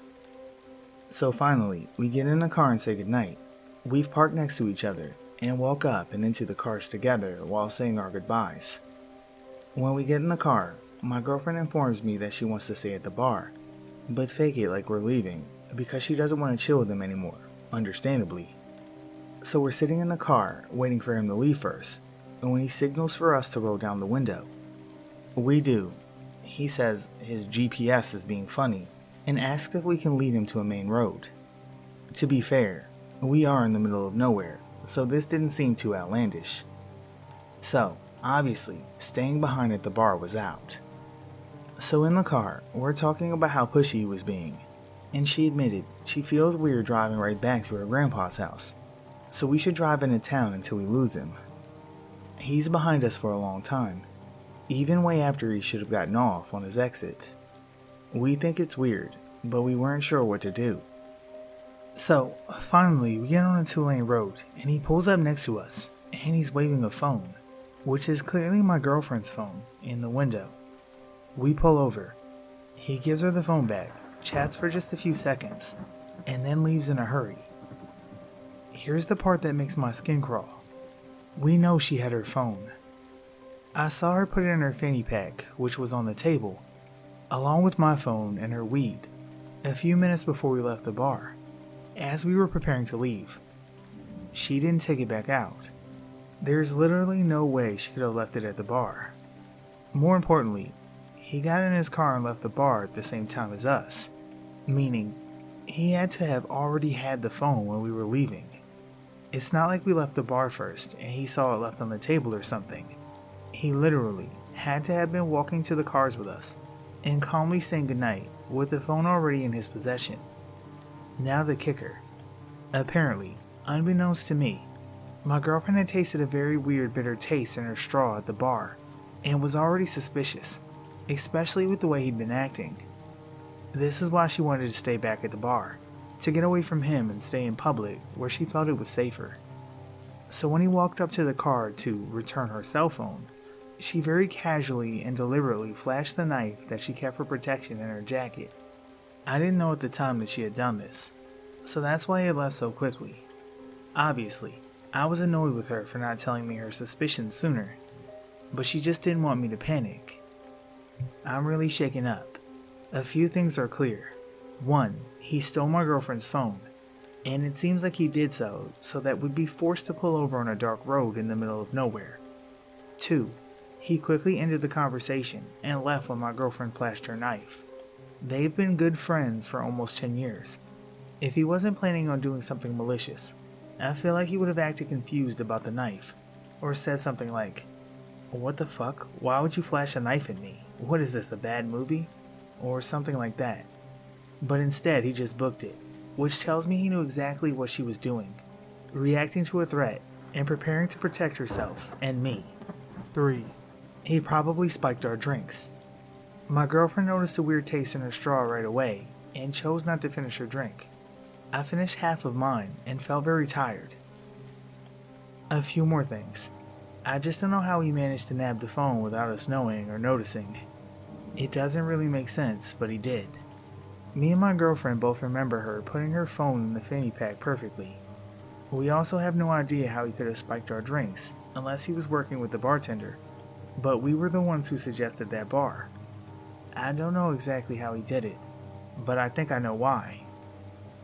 S2: So finally, we get in the car and say goodnight. We've parked next to each other and walk up and into the cars together while saying our goodbyes. When we get in the car, my girlfriend informs me that she wants to stay at the bar, but fake it like we're leaving because she doesn't want to chill with them anymore, understandably. So we're sitting in the car waiting for him to leave first, and when he signals for us to roll down the window, we do. He says his GPS is being funny and asks if we can lead him to a main road. To be fair, we are in the middle of nowhere, so this didn't seem too outlandish. So, obviously, staying behind at the bar was out. So in the car, we're talking about how pushy he was being, and she admitted she feels weird driving right back to her grandpa's house, so we should drive into town until we lose him. He's behind us for a long time, even way after he should have gotten off on his exit. We think it's weird, but we weren't sure what to do. So, finally, we get on a 2-lane road, and he pulls up next to us, and he's waving a phone, which is clearly my girlfriend's phone, in the window. We pull over. He gives her the phone back, chats for just a few seconds, and then leaves in a hurry. Here's the part that makes my skin crawl. We know she had her phone. I saw her put it in her fanny pack, which was on the table, along with my phone and her weed, a few minutes before we left the bar, as we were preparing to leave. She didn't take it back out. There's literally no way she could have left it at the bar. More importantly, he got in his car and left the bar at the same time as us, meaning he had to have already had the phone when we were leaving. It's not like we left the bar first and he saw it left on the table or something. He literally had to have been walking to the cars with us and calmly saying goodnight with the phone already in his possession. Now the kicker. Apparently, unbeknownst to me, my girlfriend had tasted a very weird bitter taste in her straw at the bar and was already suspicious, especially with the way he'd been acting. This is why she wanted to stay back at the bar, to get away from him and stay in public where she felt it was safer. So when he walked up to the car to return her cell phone, she very casually and deliberately flashed the knife that she kept for protection in her jacket. I didn't know at the time that she had done this, so that's why it left so quickly. Obviously, I was annoyed with her for not telling me her suspicions sooner, but she just didn't want me to panic. I'm really shaken up. A few things are clear. 1. He stole my girlfriend's phone, and it seems like he did so that we'd be forced to pull over on a dark road in the middle of nowhere. 2. He quickly ended the conversation and left when my girlfriend flashed her knife. They've been good friends for almost 10 years. If he wasn't planning on doing something malicious, I feel like he would have acted confused about the knife, or said something like, "What the fuck? Why would you flash a knife at me? What is this, a bad movie?" Or something like that. But instead he just booked it, which tells me he knew exactly what she was doing, reacting to a threat and preparing to protect herself and me. 3. He probably spiked our drinks. My girlfriend noticed a weird taste in her straw right away and chose not to finish her drink. I finished half of mine and felt very tired. A few more things. I just don't know how he managed to nab the phone without us knowing or noticing. It doesn't really make sense, but he did. Me and my girlfriend both remember her putting her phone in the fanny pack perfectly. We also have no idea how he could have spiked our drinks, unless he was working with the bartender, but we were the ones who suggested that bar. I don't know exactly how he did it, but I think I know why.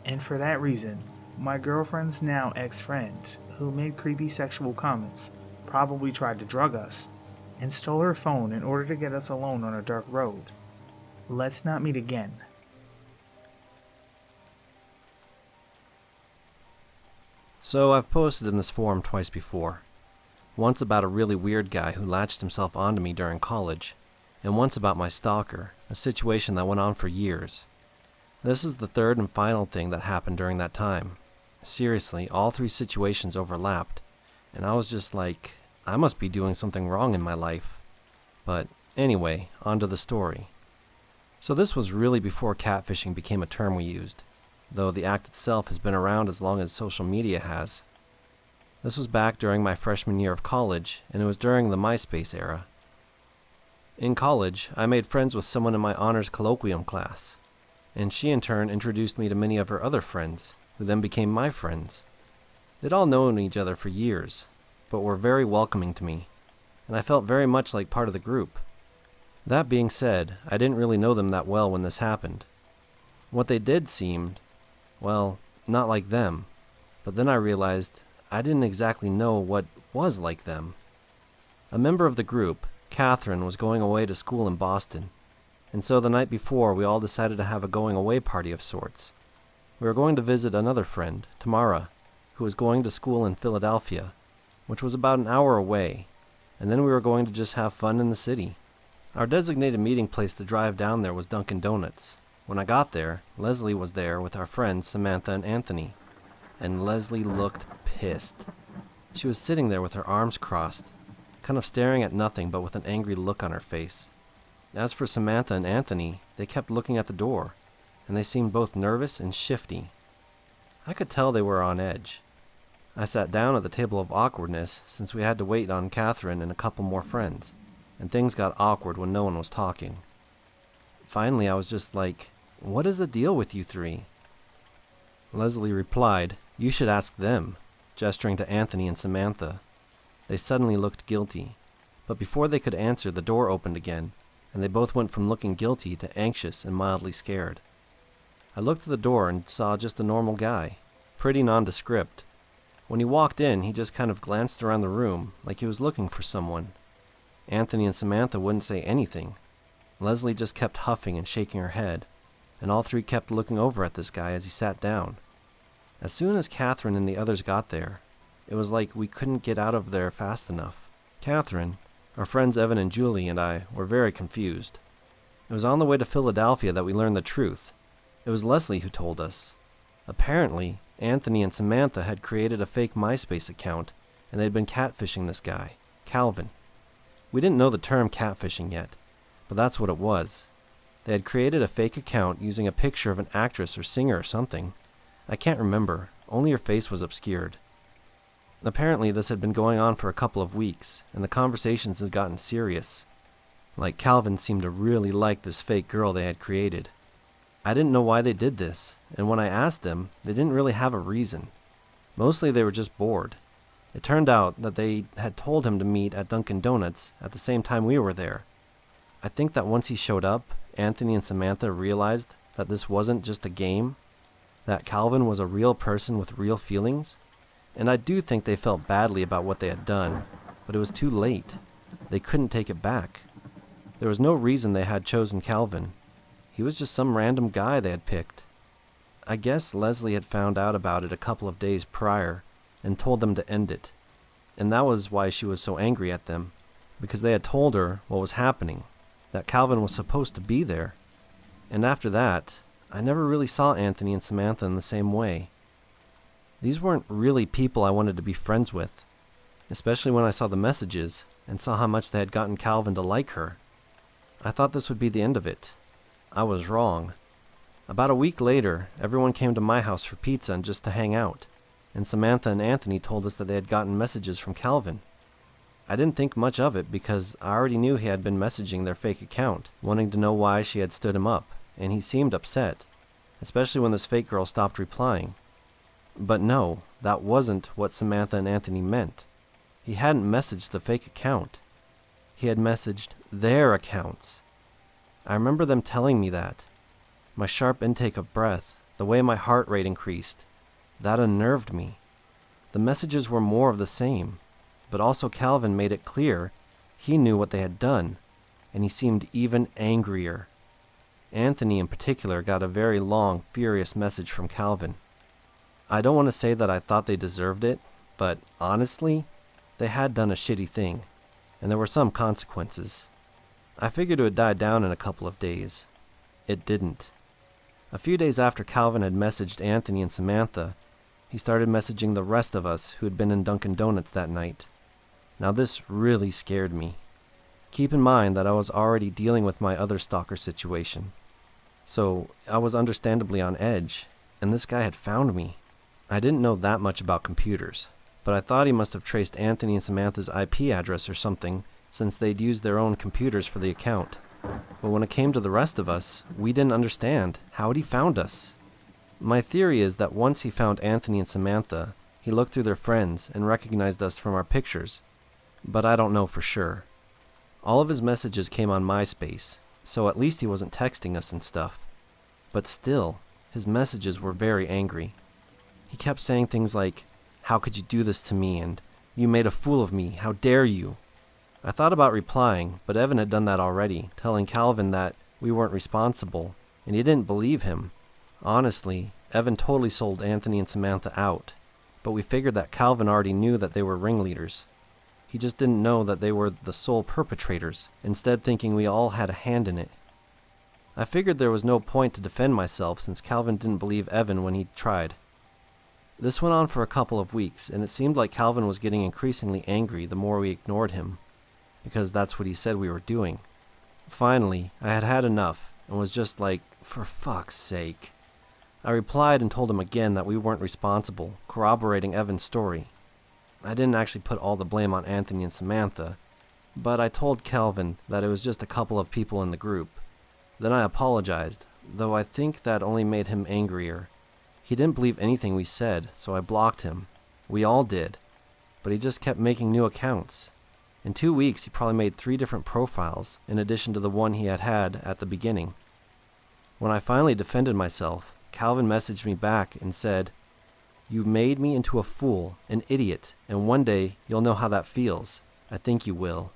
S2: And for that reason, my girlfriend's now ex-friend, who made creepy sexual comments, probably tried to drug us, and stole her phone in order to get us alone on a dark road. Let's not meet again.
S4: So I've posted in this forum twice before. Once about a really weird guy who latched himself onto me during college, and once about my stalker, a situation that went on for years. This is the third and final thing that happened during that time. Seriously, all three situations overlapped, and I was just like, I must be doing something wrong in my life. But anyway, on to the story. So this was really before catfishing became a term we used, though the act itself has been around as long as social media has. This was back during my freshman year of college, and it was during the MySpace era. In college, I made friends with someone in my honors colloquium class, and she in turn introduced me to many of her other friends, who then became my friends. They'd all known each other for years, but were very welcoming to me, and I felt very much like part of the group. That being said, I didn't really know them that well when this happened. What they did seemed, well, not like them, but then I realized I didn't exactly know what was like them. A member of the group, Catherine, was going away to school in Boston, and so the night before we all decided to have a going away party of sorts. We were going to visit another friend, Tamara, who was going to school in Philadelphia, which was about an hour away, and then we were going to just have fun in the city. Our designated meeting place to drive down there was Dunkin' Donuts. When I got there, Leslie was there with our friends Samantha and Anthony, and Leslie looked pissed. She was sitting there with her arms crossed, kind of staring at nothing but with an angry look on her face. As for Samantha and Anthony, they kept looking at the door, and they seemed both nervous and shifty. I could tell they were on edge. I sat down at the table of awkwardness since we had to wait on Catherine and a couple more friends, and things got awkward when no one was talking. Finally, I was just like, "What is the deal with you three?" Leslie replied, "You should ask them," gesturing to Anthony and Samantha. They suddenly looked guilty, but before they could answer, the door opened again, and they both went from looking guilty to anxious and mildly scared. I looked at the door and saw just a normal guy, pretty nondescript. When he walked in, he just kind of glanced around the room like he was looking for someone. Anthony and Samantha wouldn't say anything. Leslie just kept huffing and shaking her head, and all three kept looking over at this guy as he sat down. As soon as Catherine and the others got there, it was like we couldn't get out of there fast enough. Catherine, our friends Evan and Julie, and I were very confused. It was on the way to Philadelphia that we learned the truth. It was Leslie who told us. Apparently, Anthony and Samantha had created a fake MySpace account, and they'd been catfishing this guy, Calvin. We didn't know the term catfishing yet, but that's what it was. They had created a fake account using a picture of an actress or singer or something. I can't remember, only her face was obscured. Apparently this had been going on for a couple of weeks, and the conversations had gotten serious. Like Calvin seemed to really like this fake girl they had created. I didn't know why they did this, and when I asked them, they didn't really have a reason. Mostly they were just bored. It turned out that they had told him to meet at Dunkin' Donuts at the same time we were there. I think that once he showed up, Anthony and Samantha realized that this wasn't just a game, that Calvin was a real person with real feelings. And I do think they felt badly about what they had done, but it was too late. They couldn't take it back. There was no reason they had chosen Calvin. He was just some random guy they had picked. I guess Leslie had found out about it a couple of days prior and told them to end it. And that was why she was so angry at them, because they had told her what was happening, that Calvin was supposed to be there. And after that, I never really saw Anthony and Samantha in the same way. These weren't really people I wanted to be friends with, especially when I saw the messages and saw how much they had gotten Calvin to like her. I thought this would be the end of it. I was wrong. About a week later, everyone came to my house for pizza and just to hang out, and Samantha and Anthony told us that they had gotten messages from Calvin. I didn't think much of it because I already knew he had been messaging their fake account, wanting to know why she had stood him up, and he seemed upset, especially when this fake girl stopped replying. But no, that wasn't what Samantha and Anthony meant. He hadn't messaged the fake account. He had messaged their accounts. I remember them telling me that. My sharp intake of breath, the way my heart rate increased, that unnerved me. The messages were more of the same, but also Calvin made it clear he knew what they had done, and he seemed even angrier. Anthony in particular got a very long, furious message from Calvin. I don't want to say that I thought they deserved it, but honestly, they had done a shitty thing, and there were some consequences. I figured it would die down in a couple of days. It didn't. A few days after Calvin had messaged Anthony and Samantha, he started messaging the rest of us who had been in Dunkin' Donuts that night. Now this really scared me. Keep in mind that I was already dealing with my other stalker situation, so I was understandably on edge, and this guy had found me. I didn't know that much about computers, but I thought he must have traced Anthony and Samantha's IP address or something, since they'd used their own computers for the account. But when it came to the rest of us, we didn't understand. How had he found us? My theory is that once he found Anthony and Samantha, he looked through their friends and recognized us from our pictures, but I don't know for sure. All of his messages came on MySpace, so at least he wasn't texting us and stuff. But still, his messages were very angry. He kept saying things like, "How could you do this to me?" and "You made a fool of me, how dare you?" I thought about replying, but Evan had done that already, telling Calvin that we weren't responsible, and he didn't believe him. Honestly, Evan totally sold Anthony and Samantha out, but we figured that Calvin already knew that they were ringleaders. He just didn't know that they were the sole perpetrators, instead thinking we all had a hand in it. I figured there was no point to defend myself since Calvin didn't believe Evan when he tried. This went on for a couple of weeks, and it seemed like Calvin was getting increasingly angry the more we ignored him, because that's what he said we were doing. Finally, I had had enough, and was just like, for fuck's sake. I replied and told him again that we weren't responsible, corroborating Evan's story. I didn't actually put all the blame on Anthony and Samantha, but I told Calvin that it was just a couple of people in the group. Then I apologized, though I think that only made him angrier. He didn't believe anything we said, so I blocked him. We all did. But he just kept making new accounts. In 2 weeks, he probably made 3 different profiles, in addition to the one he had had at the beginning. When I finally defended myself, Calvin messaged me back and said, "You made me into a fool, an idiot, and one day you'll know how that feels. I think you will."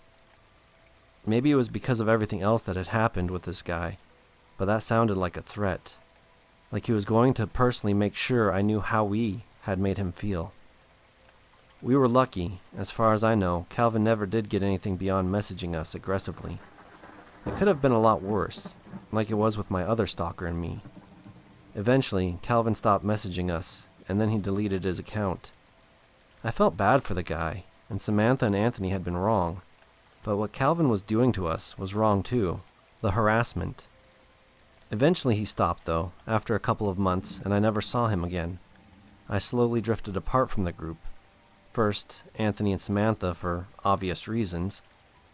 S4: Maybe it was because of everything else that had happened with this guy, but that sounded like a threat. Like he was going to personally make sure I knew how we had made him feel. We were lucky. As far as I know, Calvin never did get anything beyond messaging us aggressively. It could have been a lot worse, like it was with my other stalker and me. Eventually, Calvin stopped messaging us, and then he deleted his account. I felt bad for the guy, and Samantha and Anthony had been wrong, but what Calvin was doing to us was wrong too, the harassment. Eventually he stopped though, after a couple of months, and I never saw him again. I slowly drifted apart from the group. First, Anthony and Samantha for obvious reasons,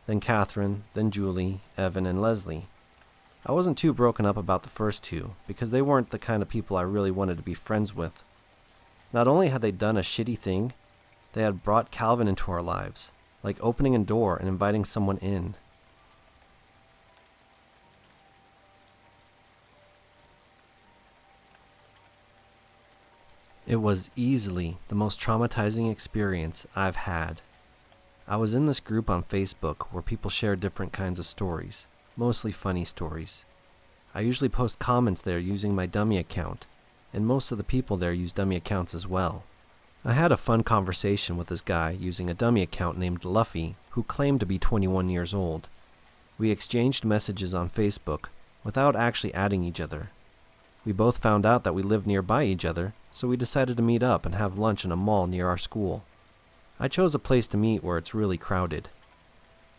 S4: then Catherine, then Julie, Evan, and Leslie. I wasn't too broken up about the first two, because they weren't the kind of people I really wanted to be friends with. Not only had they done a shitty thing, they had brought Calvin into our lives, like opening a door and inviting someone in. It was easily the most traumatizing experience I've had. I was in this group on Facebook where people share different kinds of stories, mostly funny stories. I usually post comments there using my dummy account, and most of the people there use dummy accounts as well. I had a fun conversation with this guy using a dummy account named Luffy, who claimed to be 21 years old. We exchanged messages on Facebook without actually adding each other. We both found out that we lived nearby each other, so we decided to meet up and have lunch in a mall near our school. I chose a place to meet where it's really crowded.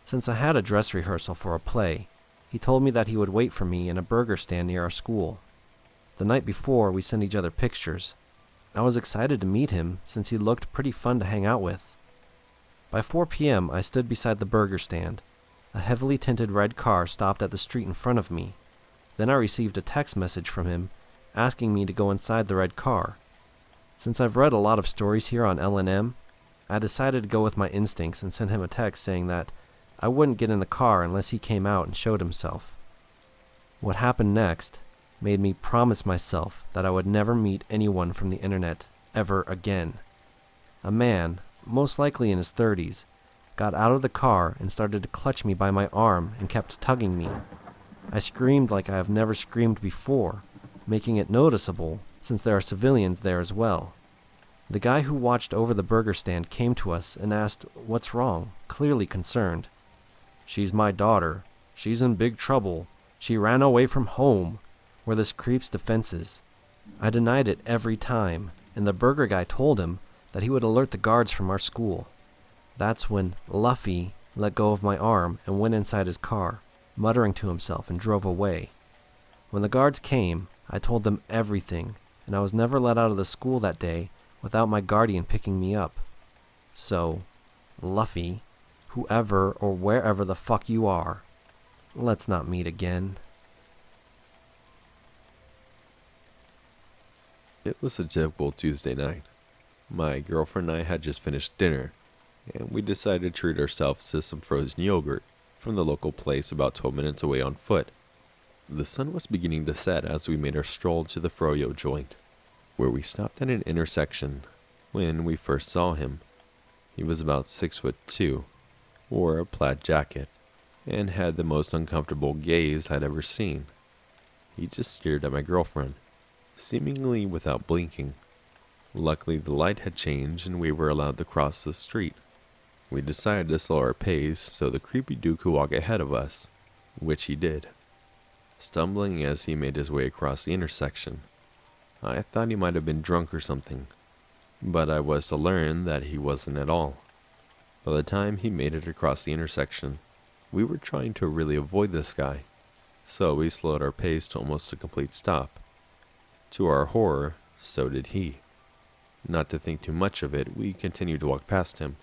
S4: Since I had a dress rehearsal for a play, he told me that he would wait for me in a burger stand near our school. The night before, we sent each other pictures. I was excited to meet him since he looked pretty fun to hang out with. By 4 p.m., I stood beside the burger stand. A heavily tinted red car stopped at the street in front of me. Then I received a text message from him asking me to go inside the red car. Since I've read a lot of stories here on L&M, I decided to go with my instincts and sent him a text saying that I wouldn't get in the car unless he came out and showed himself. What happened next made me promise myself that I would never meet anyone from the internet ever again. A man, most likely in his 30s, got out of the car and started to clutch me by my arm and kept tugging me. I screamed like I have never screamed before, making it noticeable since there are civilians there as well. The guy who watched over the burger stand came to us and asked what's wrong, clearly concerned. "She's my daughter. She's in big trouble. She ran away from home," were this creep's defenses. I denied it every time, and the burger guy told him that he would alert the guards from our school. That's when Luffy let go of my arm and went inside his car, muttering to himself, and drove away. When the guards came, I told them everything, and I was never let out of the school that day without my guardian picking me up. So, Luffy, whoever or wherever the fuck you are, let's not meet again.
S5: It was a typical Tuesday night. My girlfriend and I had just finished dinner, and we decided to treat ourselves to some frozen yogurt from the local place about 12 minutes away on foot. The sun was beginning to set as we made our stroll to the froyo joint, where we stopped at an intersection. When we first saw him, he was about 6'2", wore a plaid jacket, and had the most uncomfortable gaze I'd ever seen. He just stared at my girlfriend, seemingly without blinking. Luckily, the light had changed and we were allowed to cross the street. We decided to slow our pace so the creepy dude could walk ahead of us, which he did, stumbling as he made his way across the intersection. I thought he might have been drunk or something, but I was to learn that he wasn't at all. By the time he made it across the intersection, we were trying to really avoid this guy, so we slowed our pace to almost a complete stop. To our horror, so did he. Not to think too much of it, we continued to walk past him.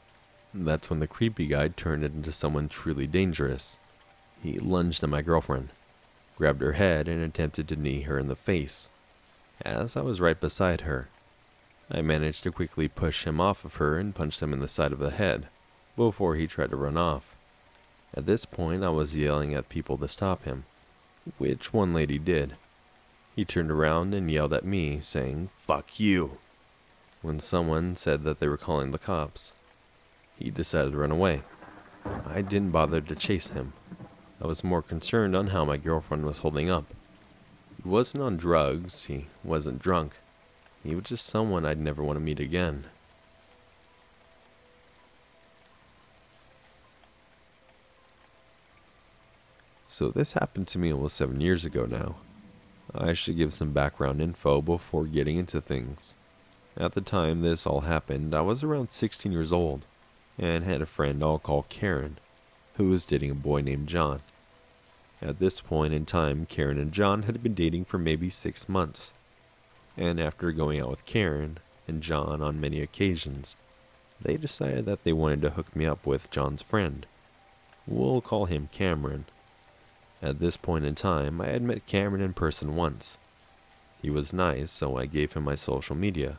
S5: That's when the creepy guy turned into someone truly dangerous. He lunged at my girlfriend, grabbed her head, and attempted to knee her in the face. As I was right beside her, I managed to quickly push him off of her and punched him in the side of the head before he tried to run off. At this point, I was yelling at people to stop him, which one lady did. He turned around and yelled at me, saying, "Fuck you," when someone said that they were calling the cops. He decided to run away. I didn't bother to chase him. I was more concerned on how my girlfriend was holding up. He wasn't on drugs, he wasn't drunk. He was just someone I'd never want to meet again. So this happened to me almost 7 years ago now. I should give some background info before getting into things. At the time this all happened, I was around 16 years old, and had a friend I'll call Karen, who was dating a boy named John. At this point in time, Karen and John had been dating for maybe 6 months, and after going out with Karen and John on many occasions, they decided that they wanted to hook me up with John's friend. We'll call him Cameron. At this point in time, I had met Cameron in person once. He was nice, so I gave him my social media,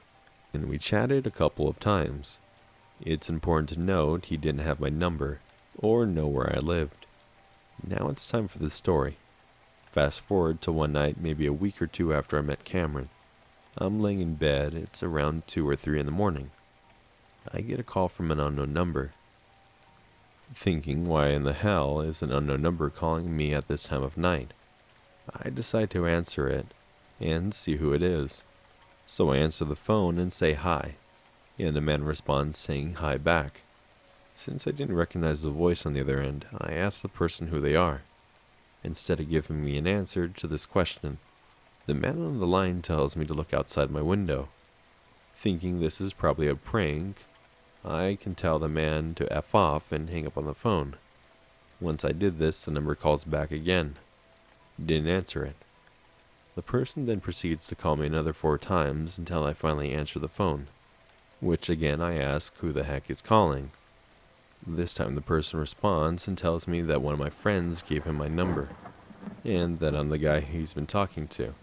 S5: and we chatted a couple of times. It's important to note he didn't have my number, or know where I lived. Now it's time for the story. Fast forward to one night, maybe a week or two after I met Cameron. I'm laying in bed. It's around 2 or 3 in the morning. I get a call from an unknown number. Thinking, why in the hell is an unknown number calling me at this time of night? I decide to answer it and see who it is. So I answer the phone and say hi, and the man responds saying hi back. Since I didn't recognize the voice on the other end, I ask the person who they are. Instead of giving me an answer to this question, the man on the line tells me to look outside my window. Thinking this is probably a prank, I can tell the man to F off and hang up on the phone. Once I did this, the number calls back again. Didn't answer it. The person then proceeds to call me another 4 times until I finally answer the phone, which again I ask who the heck is calling. This time the person responds and tells me that one of my friends gave him my number, and that I'm the guy he's been talking to.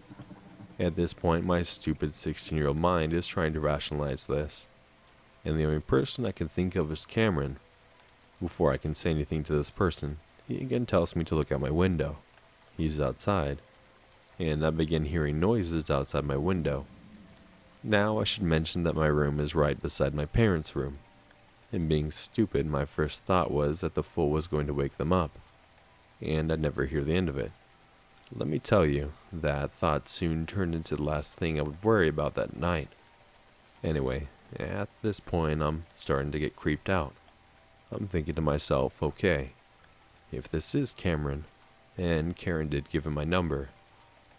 S5: At this point, my stupid 16-year-old mind is trying to rationalize this, and the only person I can think of is Cameron. Before I can say anything to this person, he again tells me to look out my window. He's outside, and I begin hearing noises outside my window. Now I should mention that my room is right beside my parents' room, and being stupid, my first thought was that the fool was going to wake them up, and I'd never hear the end of it. Let me tell you, that thought soon turned into the last thing I would worry about that night. Anyway, at this point I'm starting to get creeped out. I'm thinking to myself, okay, if this is Cameron, and Karen did give him my number,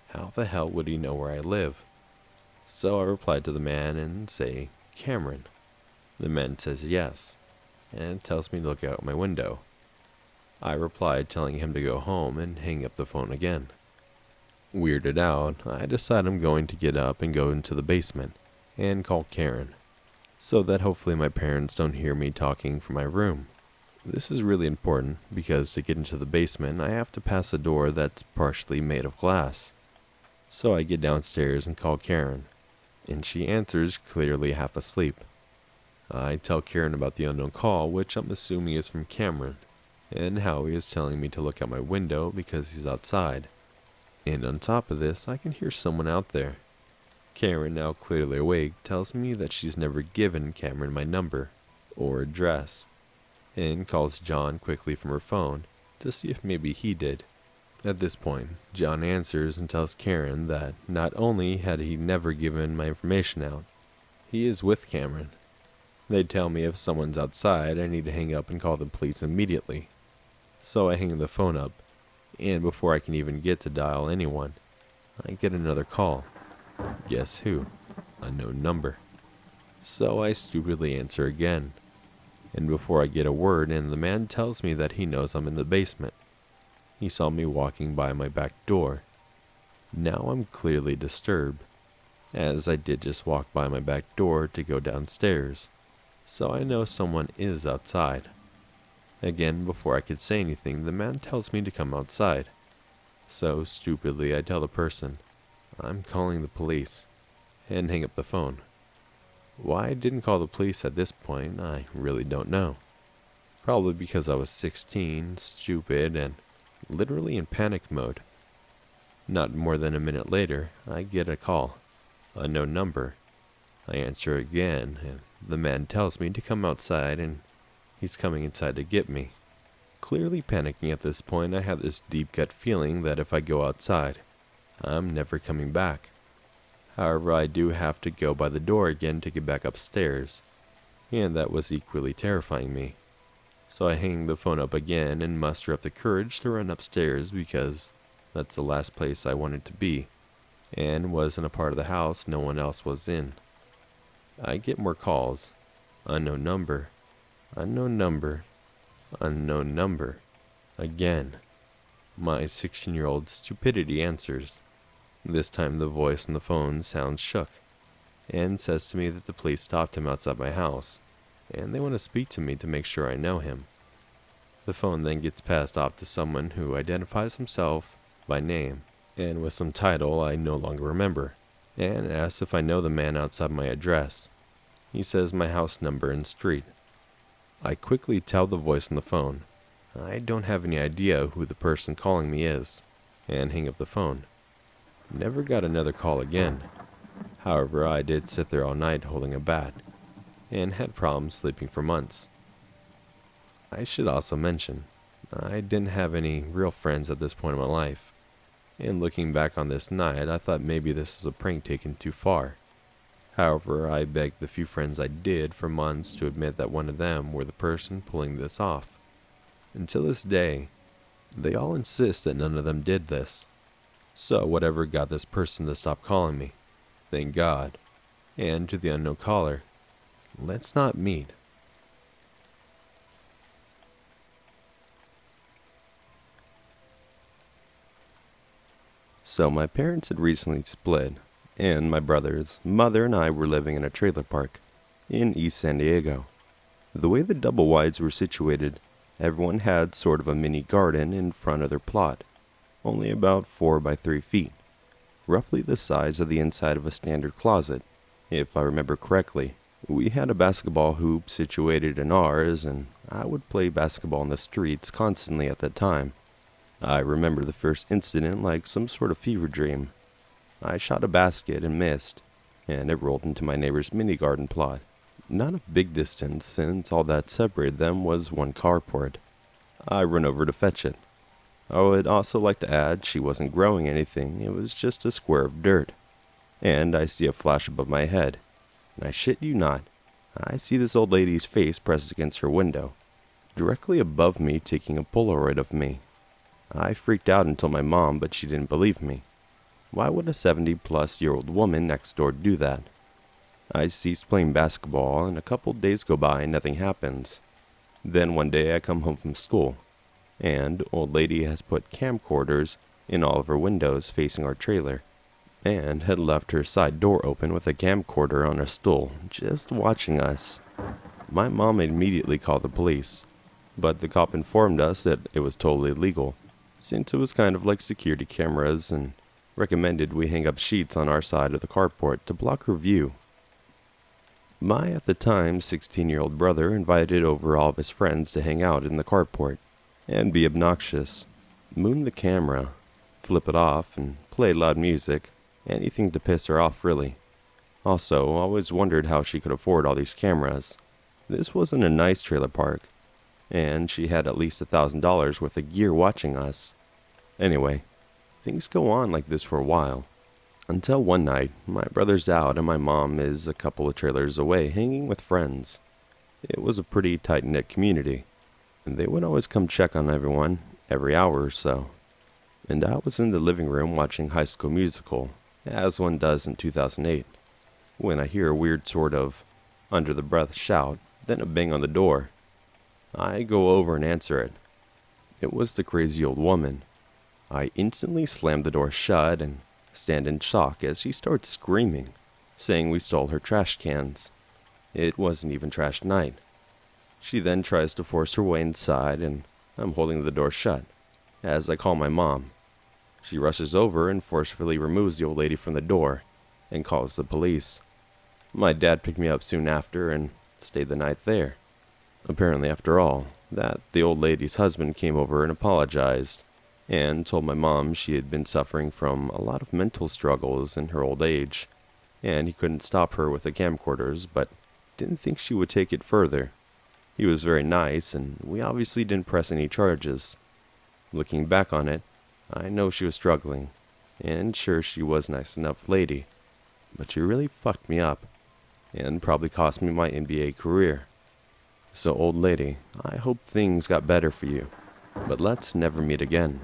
S5: how the hell would he know where I live? So I replied to the man and say, Cameron. The man says yes, and tells me to look out my window. I replied telling him to go home and hang up the phone again. Weirded out, I decide I'm going to get up and go into the basement and call Karen, so that hopefully my parents don't hear me talking from my room. This is really important because to get into the basement I have to pass a door that's partially made of glass. So I get downstairs and call Karen, and she answers clearly half asleep. I tell Karen about the unknown call, which I'm assuming is from Cameron, and how he is telling me to look out my window because he's outside. And on top of this, I can hear someone out there. Karen, now clearly awake, tells me that she's never given Cameron my number or address, and calls John quickly from her phone to see if maybe he did. At this point, John answers and tells Karen that not only had he never given my information out, he is with Cameron. They tell me if someone's outside, I need to hang up and call the police immediately. So I hang the phone up, and before I can even get to dial anyone, I get another call. Guess who? Unknown number. So I stupidly answer again, and before I get a word in, the man tells me that he knows I'm in the basement. He saw me walking by my back door. Now I'm clearly disturbed, as I did just walk by my back door to go downstairs, so I know someone is outside. Again, before I could say anything, the man tells me to come outside. So stupidly I tell the person, I'm calling the police, and hang up the phone. Why I didn't call the police at this point, I really don't know. Probably because I was 16, stupid, and literally in panic mode. Not more than a minute later, I get a call. Unknown number. I answer again, and the man tells me to come outside, and he's coming inside to get me. Clearly panicking at this point, I have this deep gut feeling that if I go outside, I'm never coming back. However, I do have to go by the door again to get back upstairs, and that was equally terrifying me. So I hang the phone up again and muster up the courage to run upstairs because that's the last place I wanted to be, and was in a part of the house no one else was in. I get more calls. Unknown number. Unknown number. Unknown number. Again. My 16-year-old stupidity answers. This time the voice on the phone sounds shook, and says to me that the police stopped him outside my house, and they want to speak to me to make sure I know him. The phone then gets passed off to someone who identifies himself by name, and with some title I no longer remember, and asks if I know the man outside my address. He says my house number and street. I quickly tell the voice on the phone I don't have any idea who the person calling me is, and hang up the phone. Never got another call again. However, I did sit there all night holding a bat, and had problems sleeping for months. I should also mention, I didn't have any real friends at this point in my life, and looking back on this night, I thought maybe this was a prank taken too far. However, I begged the few friends I did for months to admit that one of them were the person pulling this off. Until this day, they all insist that none of them did this. So whatever got this person to stop calling me, thank God. And to the unknown caller, let's not meet. So my parents had recently split, and my brother's mother and I were living in a trailer park in East San Diego. The way the double wides were situated, everyone had sort of a mini garden in front of their plot, only about 4 by 3 feet, roughly the size of the inside of a standard closet. If I remember correctly, we had a basketball hoop situated in ours, and I would play basketball in the streets constantly at that time. I remember the first incident like some sort of fever dream. I shot a basket and missed, and it rolled into my neighbor's mini garden plot. Not a big distance, since all that separated them was one carport. I run over to fetch it. I would also like to add she wasn't growing anything, it was just a square of dirt. And I see a flash above my head, and I shit you not, I see this old lady's face pressed against her window, directly above me, taking a Polaroid of me. I freaked out and told my mom, but she didn't believe me. Why would a 70-plus-year-old woman next door do that? I ceased playing basketball, and a couple days go by and nothing happens. Then one day I come home from school, and old lady has put camcorders in all of her windows facing our trailer, and had left her side door open with a camcorder on a stool, just watching us. My mom immediately called the police, but the cop informed us that it was totally legal, since it was kind of like security cameras, and recommended we hang up sheets on our side of the carport to block her view. My, at the time, 16-year-old brother invited over all of his friends to hang out in the carport and be obnoxious, moon the camera, flip it off, and play loud music, anything to piss her off really. Also, always wondered how she could afford all these cameras. This wasn't a nice trailer park, and she had at least $1,000 worth of gear watching us. Anyway, things go on like this for a while, until one night, my brother's out and my mom is a couple of trailers away hanging with friends. It was a pretty tight-knit community, and they would always come check on everyone every hour or so. And I was in the living room watching High School Musical, as one does in 2008, when I hear a weird sort of under-the-breath shout, then a bang on the door. I go over and answer it. It was the crazy old woman. I instantly slam the door shut and stand in shock as she starts screaming, saying we stole her trash cans. It wasn't even trash night. She then tries to force her way inside, and I'm holding the door shut as I call my mom. She rushes over and forcefully removes the old lady from the door and calls the police. My dad picked me up soon after and stayed the night there. Apparently, after all, that the old lady's husband came over and apologized, and told my mom she had been suffering from a lot of mental struggles in her old age, and he couldn't stop her with the camcorders, but didn't think she would take it further. He was very nice, and we obviously didn't press any charges. Looking back on it, I know she was struggling, and sure, she was a nice enough lady, but she really fucked me up, and probably cost me my NBA career. So, old lady, I hope things got better for you, but let's never meet again.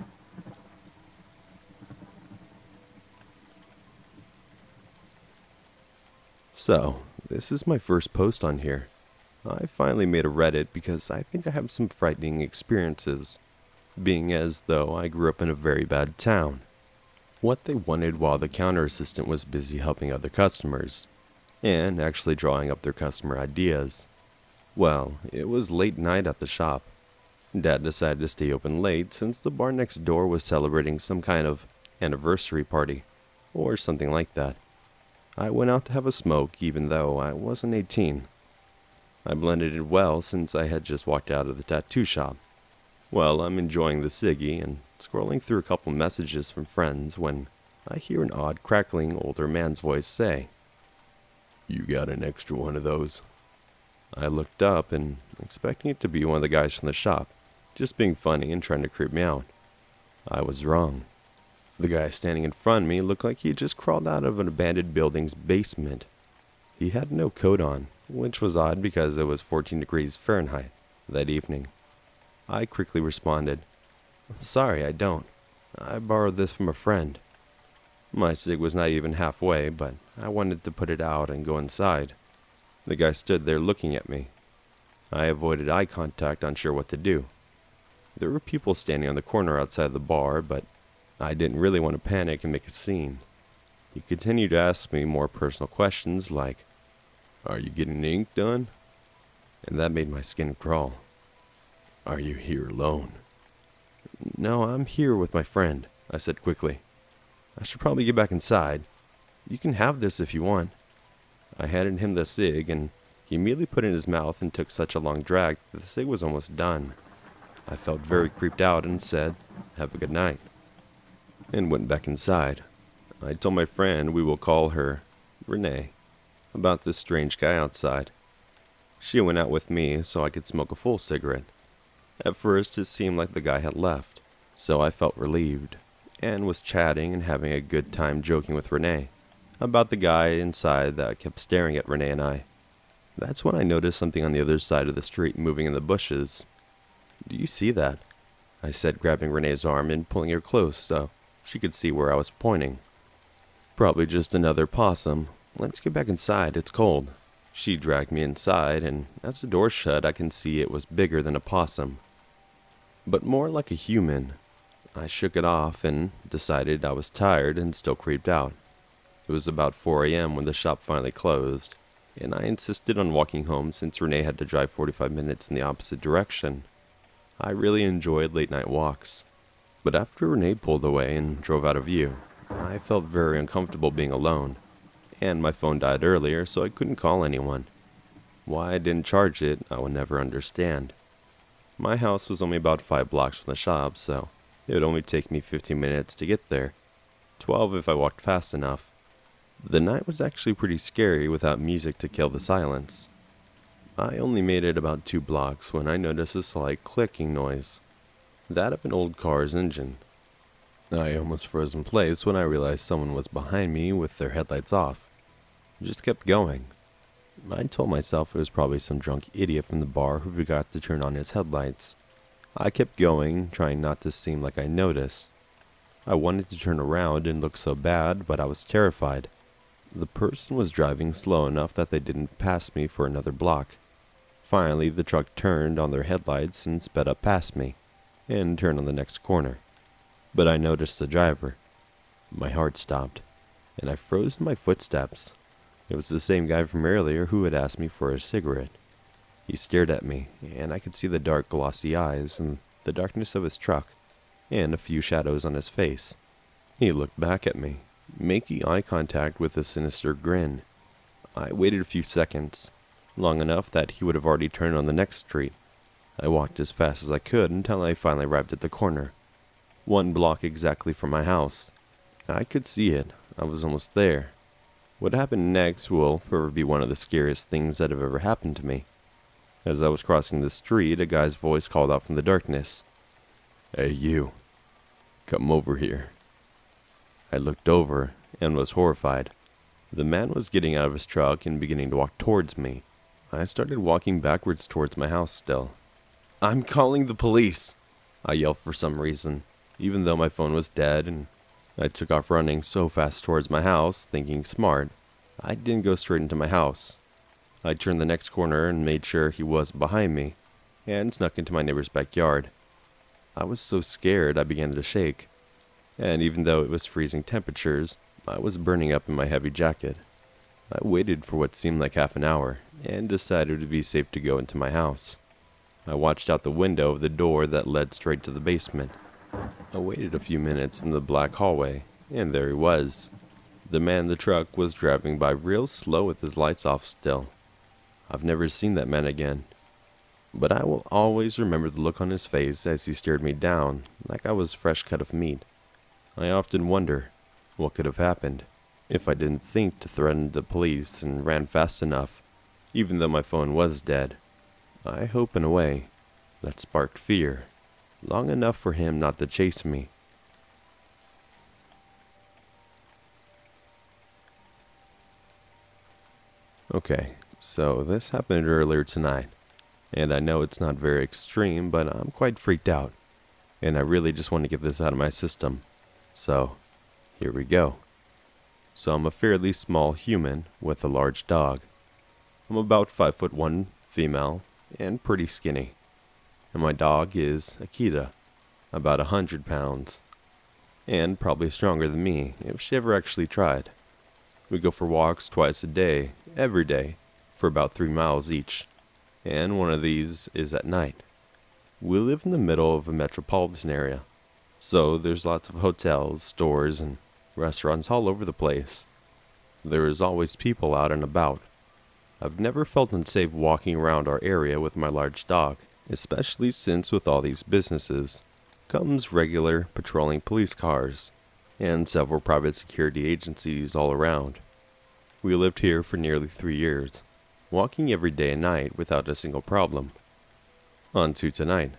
S5: So, this is my first post on here. I finally made a Reddit because I think I have some frightening experiences, being as though I grew up in a very bad town. What they wanted while the counter assistant was busy helping other customers, and actually drawing up their customer ideas. Well, it was late night at the shop. Dad decided to stay open late since the bar next door was celebrating some kind of anniversary party, or something like that. I went out to have a smoke even though I wasn't 18. I blended it well since I had just walked out of the tattoo shop. Well, I'm enjoying the ciggy and scrolling through a couple messages from friends when I hear an odd crackling older man's voice say, You got an extra one of those? I looked up and expecting it to be one of the guys from the shop, just being funny and trying to creep me out. I was wrong. The guy standing in front of me looked like he had just crawled out of an abandoned building's basement. He had no coat on, which was odd because it was 14 degrees Fahrenheit that evening. I quickly responded, "I'm sorry, I don't. I borrowed this from a friend." My cig was not even halfway, but I wanted to put it out and go inside. The guy stood there looking at me. I avoided eye contact, unsure what to do. There were people standing on the corner outside the bar, but I didn't really want to panic and make a scene. He continued to ask me more personal questions like, "Are you getting the ink done?" And that made my skin crawl. "Are you here alone?" "No, I'm here with my friend," I said quickly. "I should probably get back inside. You can have this if you want." I handed him the cig, and he immediately put it in his mouth and took such a long drag that the cig was almost done. I felt very creeped out and said, "Have a good night," and went back inside. I told my friend, we will call her Renee, about this strange guy outside. She went out with me so I could smoke a full cigarette. At first it seemed like the guy had left, so I felt relieved, and was chatting and having a good time joking with Renee about the guy inside that kept staring at Renee and I. That's when I noticed something on the other side of the street moving in the bushes. "Do you see that?" I said, grabbing Renee's arm and pulling her close so she could see where I was pointing. "Probably just another possum. Let's get back inside, it's cold." She dragged me inside, and as the door shut I can see it was bigger than a possum, but more like a human. I shook it off and decided I was tired and still creeped out. It was about 4 a.m. when the shop finally closed, and I insisted on walking home since Renee had to drive 45 minutes in the opposite direction. I really enjoyed late night walks, but after Renee pulled away and drove out of view, I felt very uncomfortable being alone, and my phone died earlier so I couldn't call anyone. Why I didn't charge it, I would never understand. My house was only about 5 blocks from the shop, so it would only take me 15 minutes to get there, 12 if I walked fast enough. The night was actually pretty scary without music to kill the silence. I only made it about 2 blocks when I noticed a slight clicking noise, that of an old car's engine. I almost froze in place when I realized someone was behind me with their headlights off. Just kept going. I told myself it was probably some drunk idiot from the bar who forgot to turn on his headlights. I kept going, trying not to seem like I noticed. I wanted to turn around and look so bad, but I was terrified. The person was driving slow enough that they didn't pass me for another block. Finally, the truck turned on their headlights and sped up past me, and turned on the next corner. But I noticed the driver. My heart stopped, and I froze in my footsteps. It was the same guy from earlier who had asked me for a cigarette. He stared at me, and I could see the dark, glossy eyes and the darkness of his truck, and a few shadows on his face. He looked back at me, making eye contact with a sinister grin. I waited a few seconds, long enough that he would have already turned on the next street. I walked as fast as I could until I finally arrived at the corner, 1 block exactly from my house. I could see it. I was almost there. What happened next will forever be one of the scariest things that have ever happened to me. As I was crossing the street, a guy's voice called out from the darkness, "Hey you, come over here." I looked over and was horrified. The man was getting out of his truck and beginning to walk towards me. I started walking backwards towards my house still. "I'm calling the police," I yelled for some reason, even though my phone was dead, and I took off running so fast towards my house, thinking smart. I didn't go straight into my house. I turned the next corner and made sure he was behind me, and snuck into my neighbor's backyard. I was so scared I began to shake, and even though it was freezing temperatures, I was burning up in my heavy jacket. I waited for what seemed like half an hour, and decided it would be safe to go into my house. I watched out the window of the door that led straight to the basement. I waited a few minutes in the black hallway, and there he was. The man in the truck was driving by real slow with his lights off still. I've never seen that man again, but I will always remember the look on his face as he stared me down like I was fresh cut of meat. I often wonder what could have happened. if I didn't think to threaten the police and ran fast enough, even though my phone was dead. I hope in a way that sparked fear, long enough for him not to chase me. Okay, so this happened earlier tonight, and I know it's not very extreme, but I'm quite freaked out, and I really just want to get this out of my system. So, here we go. So I'm a fairly small human with a large dog. I'm about 5'1", female, and pretty skinny. And my dog is Akita, about 100 pounds, and probably stronger than me if she ever actually tried. We go for walks twice a day, every day, for about 3 miles each, and one of these is at night. We live in the middle of a metropolitan area, so there's lots of hotels, stores, and restaurants all over the place. There is always people out and about. I've never felt unsafe walking around our area with my large dog, especially since with all these businesses comes regular patrolling police cars and several private security agencies all around. We lived here for nearly 3 years, walking every day and night without a single problem. On to tonight.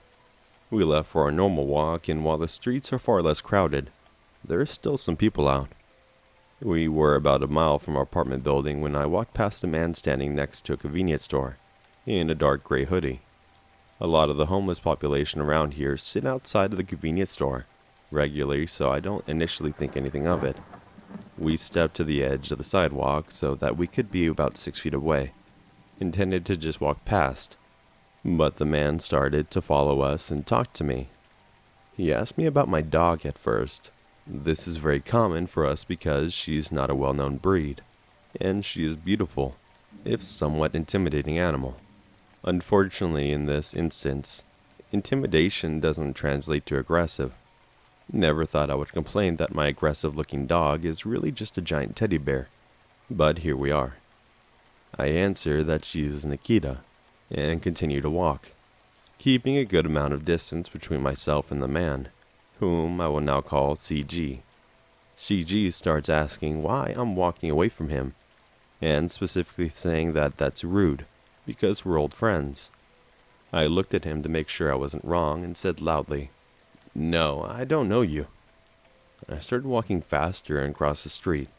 S5: We left for our normal walk, and while the streets are far less crowded, there are still some people out. We were about a mile from our apartment building when I walked past a man standing next to a convenience store in a dark gray hoodie. A lot of the homeless population around here sit outside of the convenience store regularly, so I don't initially think anything of it. We stepped to the edge of the sidewalk so that we could be about 6 feet away, intended to just walk past. But the man started to follow us and talk to me. He asked me about my dog at first. This is very common for us because she's not a well-known breed, and she is beautiful, if somewhat intimidating animal. Unfortunately, in this instance, intimidation doesn't translate to aggressive. Never thought I would complain that my aggressive-looking dog is really just a giant teddy bear, but here we are. I answer that she is Nikita, and continue to walk, keeping a good amount of distance between myself and the man, whom I will now call CG. CG starts asking why I'm walking away from him, and specifically saying that that's rude, because we're old friends. I looked at him to make sure I wasn't wrong and said loudly, "No, I don't know you." I started walking faster and across the street,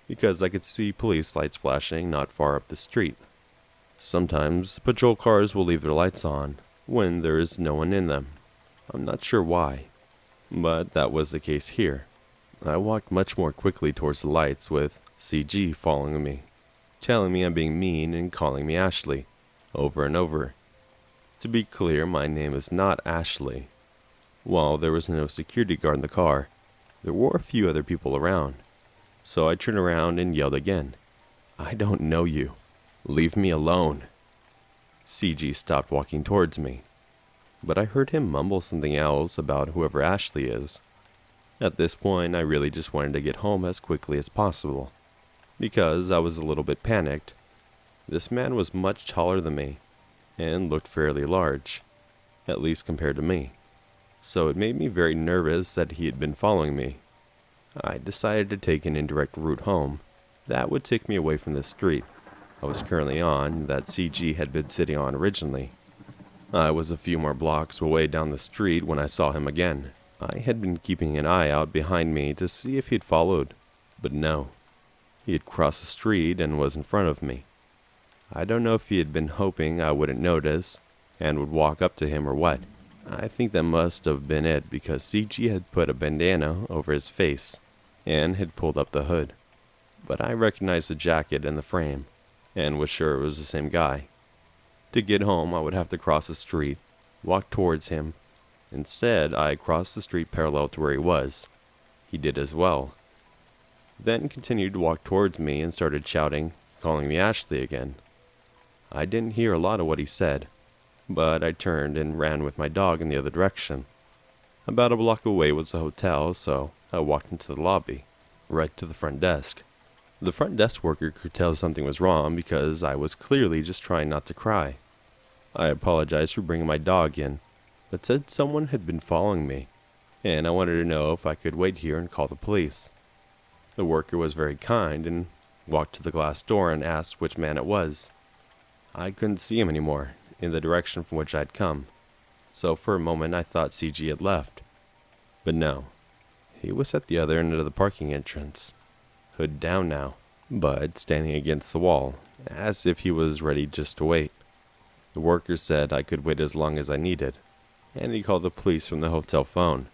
S5: because I could see police lights flashing not far up the street. Sometimes patrol cars will leave their lights on when there is no one in them. I'm not sure why, but that was the case here. I walked much more quickly towards the lights with CG following me, telling me I'm being mean and calling me Ashley, over and over. To be clear, my name is not Ashley. While there was no security guard in the car, there were a few other people around, so I turned around and yelled again, "I don't know you. Leave me alone." CG stopped walking towards me, but I heard him mumble something else about whoever Ashley is. At this point, I really just wanted to get home as quickly as possible, because I was a little bit panicked. This man was much taller than me, and looked fairly large, at least compared to me, so it made me very nervous that he had been following me. I decided to take an indirect route home that would take me away from the street I was currently on that CG had been sitting on originally. I was a few more blocks away down the street when I saw him again. I had been keeping an eye out behind me to see if he had followed, but no. He had crossed the street and was in front of me. I don't know if he had been hoping I wouldn't notice and would walk up to him or what. I think that must have been it because CG had put a bandana over his face and had pulled up the hood. But I recognized the jacket and the frame and was sure it was the same guy. To get home, I would have to cross the street, walk towards him. Instead, I crossed the street parallel to where he was. He did as well. Then continued to walk towards me and started shouting, calling me Ashley again. I didn't hear a lot of what he said, but I turned and ran with my dog in the other direction. About a block away was the hotel, so I walked into the lobby, right to the front desk. The front desk worker could tell something was wrong because I was clearly just trying not to cry. I apologized for bringing my dog in, but said someone had been following me, and I wanted to know if I could wait here and call the police. The worker was very kind and walked to the glass door and asked which man it was. I couldn't see him anymore, in the direction from which I'd come, so for a moment I thought CG had left. But no, he was at the other end of the parking entrance, hood down now, but standing against the wall, as if he was ready just to wait. The worker said I could wait as long as I needed, and he called the police from the hotel phone.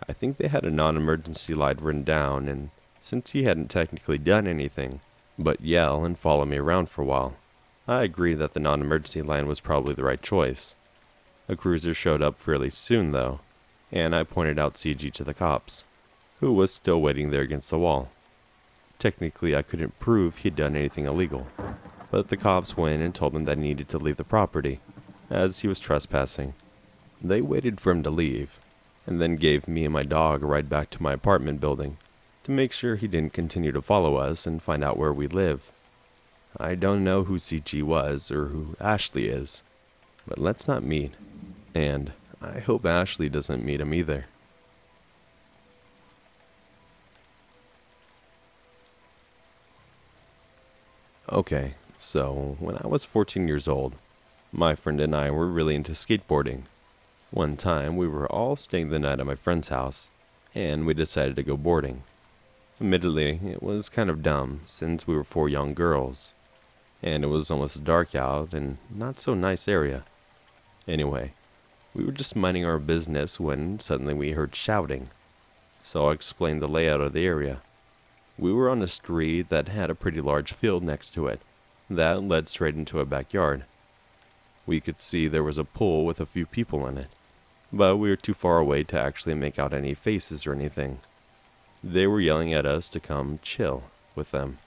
S5: I think they had a non-emergency light written down, and since he hadn't technically done anything but yell and follow me around for a while, I agreed that the non-emergency line was probably the right choice. A cruiser showed up fairly soon, though, and I pointed out CG to the cops, who was still waiting there against the wall. Technically, I couldn't prove he'd done anything illegal, but the cops went and told him that he needed to leave the property, as he was trespassing. They waited for him to leave, and then gave me and my dog a ride back to my apartment building to make sure he didn't continue to follow us and find out where we live. I don't know who CG was or who Ashley is, but let's not meet, and I hope Ashley doesn't meet him either. Okay, so when I was 14 years old, my friend and I were really into skateboarding. One time we were all staying the night at my friend's house, and we decided to go boarding. Admittedly, it was kind of dumb since we were 4 young girls, and it was almost dark out and not so nice area. Anyway, we were just minding our business when suddenly we heard shouting, so I explained the layout of the area. We were on a street that had a pretty large field next to it that led straight into a backyard. We could see there was a pool with a few people in it, but we were too far away to actually make out any faces or anything. They were yelling at us to come chill with them,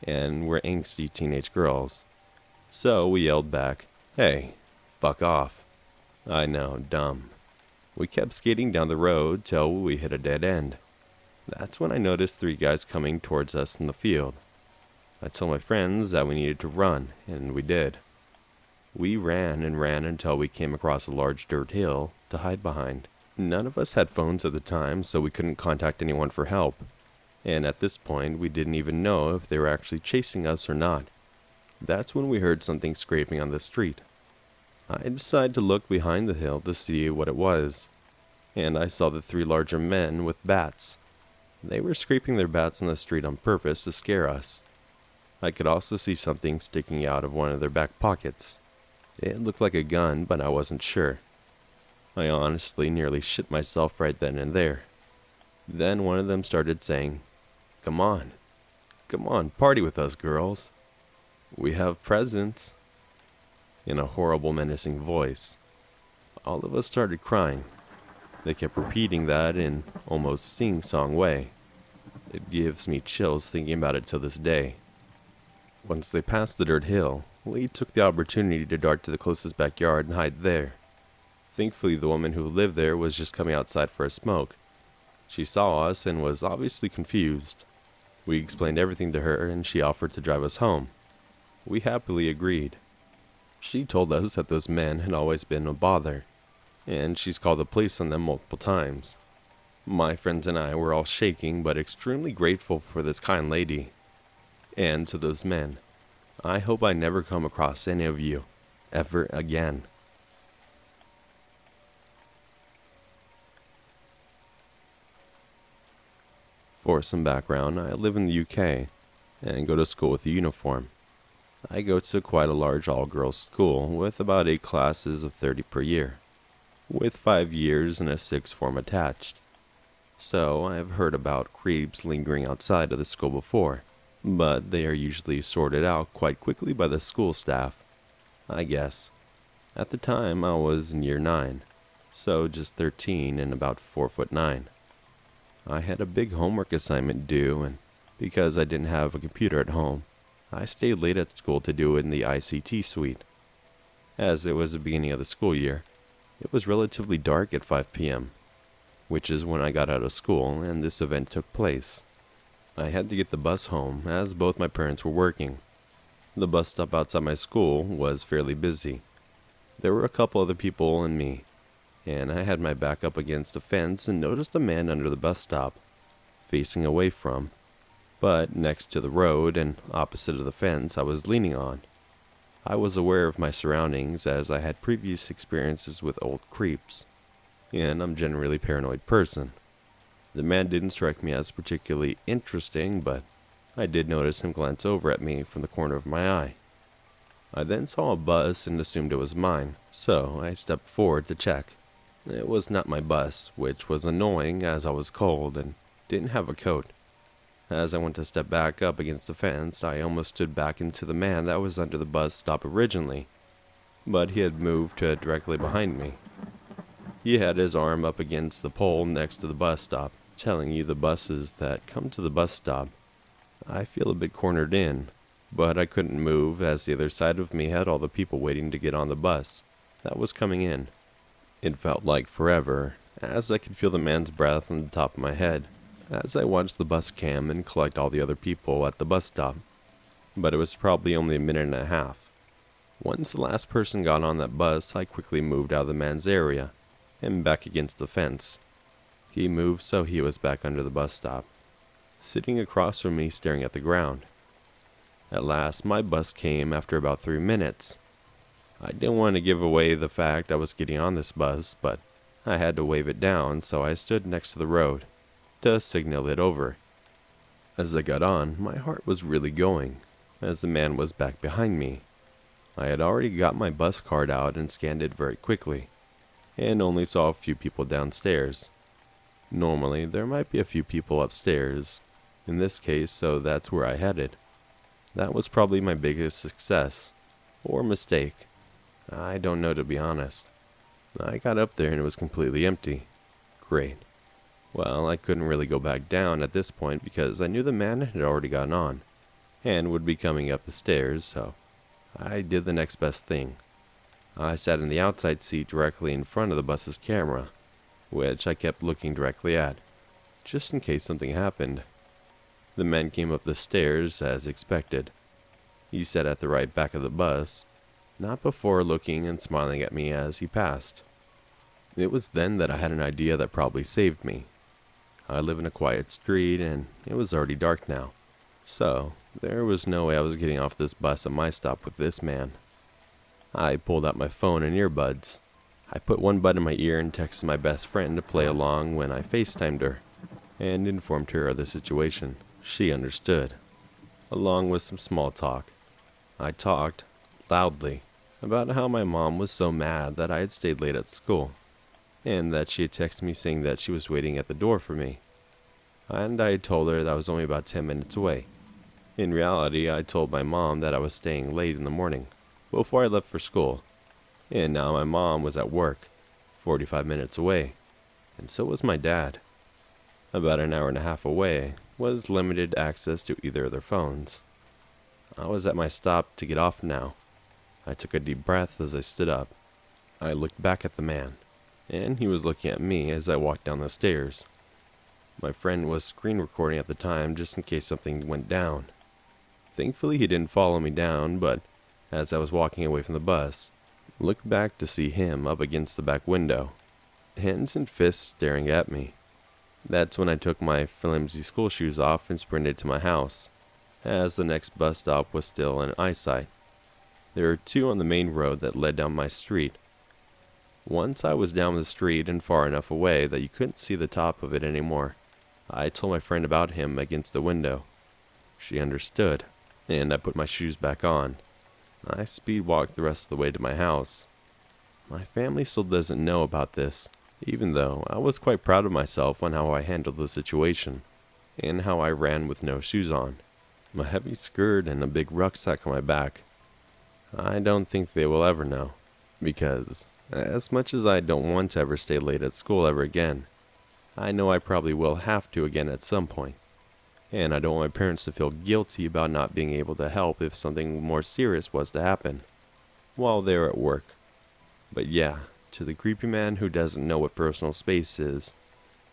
S5: and we're angsty teenage girls. So we yelled back, "Hey, fuck off." I know, dumb. We kept skating down the road till we hit a dead end. That's when I noticed 3 guys coming towards us in the field. I told my friends that we needed to run, and we did. We ran and ran until we came across a large dirt hill to hide behind. None of us had phones at the time, so we couldn't contact anyone for help. And at this point, we didn't even know if they were actually chasing us or not. That's when we heard something scraping on the street. I decided to look behind the hill to see what it was, and I saw the 3 larger men with bats. They were scraping their bats on the street on purpose to scare us. I could also see something sticking out of one of their back pockets. It looked like a gun, but I wasn't sure. I honestly nearly shit myself right then and there. Then one of them started saying, Come on, party with us, girls. We have presents," in a horrible, menacing voice. All of us started crying. They kept repeating that in almost sing-song way. It gives me chills thinking about it till this day. Once they passed the dirt hill, we took the opportunity to dart to the closest backyard and hide there. Thankfully, the woman who lived there was just coming outside for a smoke. She saw us and was obviously confused. We explained everything to her and she offered to drive us home. We happily agreed. She told us that those men had always been a bother, and she's called the police on them multiple times. My friends and I were all shaking but extremely grateful for this kind lady. And to those men, I hope I never come across any of you, ever again. For some background, I live in the UK and go to school with a uniform. I go to quite a large all-girls school with about 8 classes of 30 per year, with 5 years and a 6th form attached. So I have heard about creeps lingering outside of the school before, but they are usually sorted out quite quickly by the school staff, I guess. At the time I was in year 9, so just 13 and about 4'9". I had a big homework assignment due, and because I didn't have a computer at home, I stayed late at school to do it in the ICT suite. As it was the beginning of the school year, it was relatively dark at 5 p.m., which is when I got out of school and this event took place. I had to get the bus home as both my parents were working. The bus stop outside my school was fairly busy. There were a couple other people and me, and I had my back up against a fence and noticed a man under the bus stop, facing away from, but next to the road and opposite of the fence I was leaning on. I was aware of my surroundings as I had previous experiences with old creeps, and I'm a generally paranoid person. The man didn't strike me as particularly interesting, but I did notice him glance over at me from the corner of my eye. I then saw a bus and assumed it was mine, so I stepped forward to check. It was not my bus, which was annoying as I was cold and didn't have a coat. As I went to step back up against the fence, I almost stood back into the man that was under the bus stop originally, but he had moved to directly behind me. He had his arm up against the pole next to the bus stop, telling you the buses that come to the bus stop. I feel a bit cornered in, but I couldn't move as the other side of me had all the people waiting to get on the bus that was coming in. It felt like forever, as I could feel the man's breath on the top of my head, as I watched the bus cam and collect all the other people at the bus stop. But it was probably only a minute and a half. Once the last person got on that bus, I quickly moved out of the man's area and back against the fence. He moved so he was back under the bus stop, sitting across from me staring at the ground. At last, my bus came after about 3 minutes. I didn't want to give away the fact I was getting on this bus, but I had to wave it down, so I stood next to the road to signal it over. As I got on, my heart was really going, as the man was back behind me. I had already got my bus card out and scanned it very quickly, and only saw a few people downstairs. Normally, there might be a few people upstairs, in this case, so that's where I headed. That was probably my biggest success, or mistake. I don't know, to be honest. I got up there and it was completely empty. Great. Well, I couldn't really go back down at this point because I knew the man had already gotten on, and would be coming up the stairs, so I did the next best thing. I sat in the outside seat directly in front of the bus's camera, which I kept looking directly at, just in case something happened. The man came up the stairs as expected. He sat at the right back of the bus, not before looking and smiling at me as he passed. It was then that I had an idea that probably saved me. I live in a quiet street, and it was already dark now, so there was no way I was getting off this bus at my stop with this man. I pulled out my phone and earbuds. I put one bud in my ear and texted my best friend to play along when I FaceTimed her, and informed her of the situation. She understood, along with some small talk. I talked, loudly, about how my mom was so mad that I had stayed late at school, and that she had texted me saying that she was waiting at the door for me. And I had told her that I was only about 10 minutes away. In reality, I told my mom that I was staying late in the morning, before I left for school, and now my mom was at work, 45 minutes away, and so was my dad. About an hour and a half away, was limited access to either of their phones. I was at my stop to get off now. I took a deep breath as I stood up. I looked back at the man, and he was looking at me as I walked down the stairs. My friend was screen recording at the time just in case something went down. Thankfully he didn't follow me down, but as I was walking away from the bus, looked back to see him up against the back window, hands and fists staring at me. That's when I took my flimsy school shoes off and sprinted to my house, as the next bus stop was still in eyesight. There were two on the main road that led down my street. Once I was down the street and far enough away that you couldn't see the top of it anymore, I told my friend about him against the window. She understood, and I put my shoes back on. I speed walked the rest of the way to my house. My family still doesn't know about this, even though I was quite proud of myself on how I handled the situation, and how I ran with no shoes on, my heavy skirt and a big rucksack on my back. I don't think they will ever know, because as much as I don't want to ever stay late at school ever again, I know I probably will have to again at some point, and I don't want my parents to feel guilty about not being able to help if something more serious was to happen while they're at work. But yeah, to the creepy man who doesn't know what personal space is,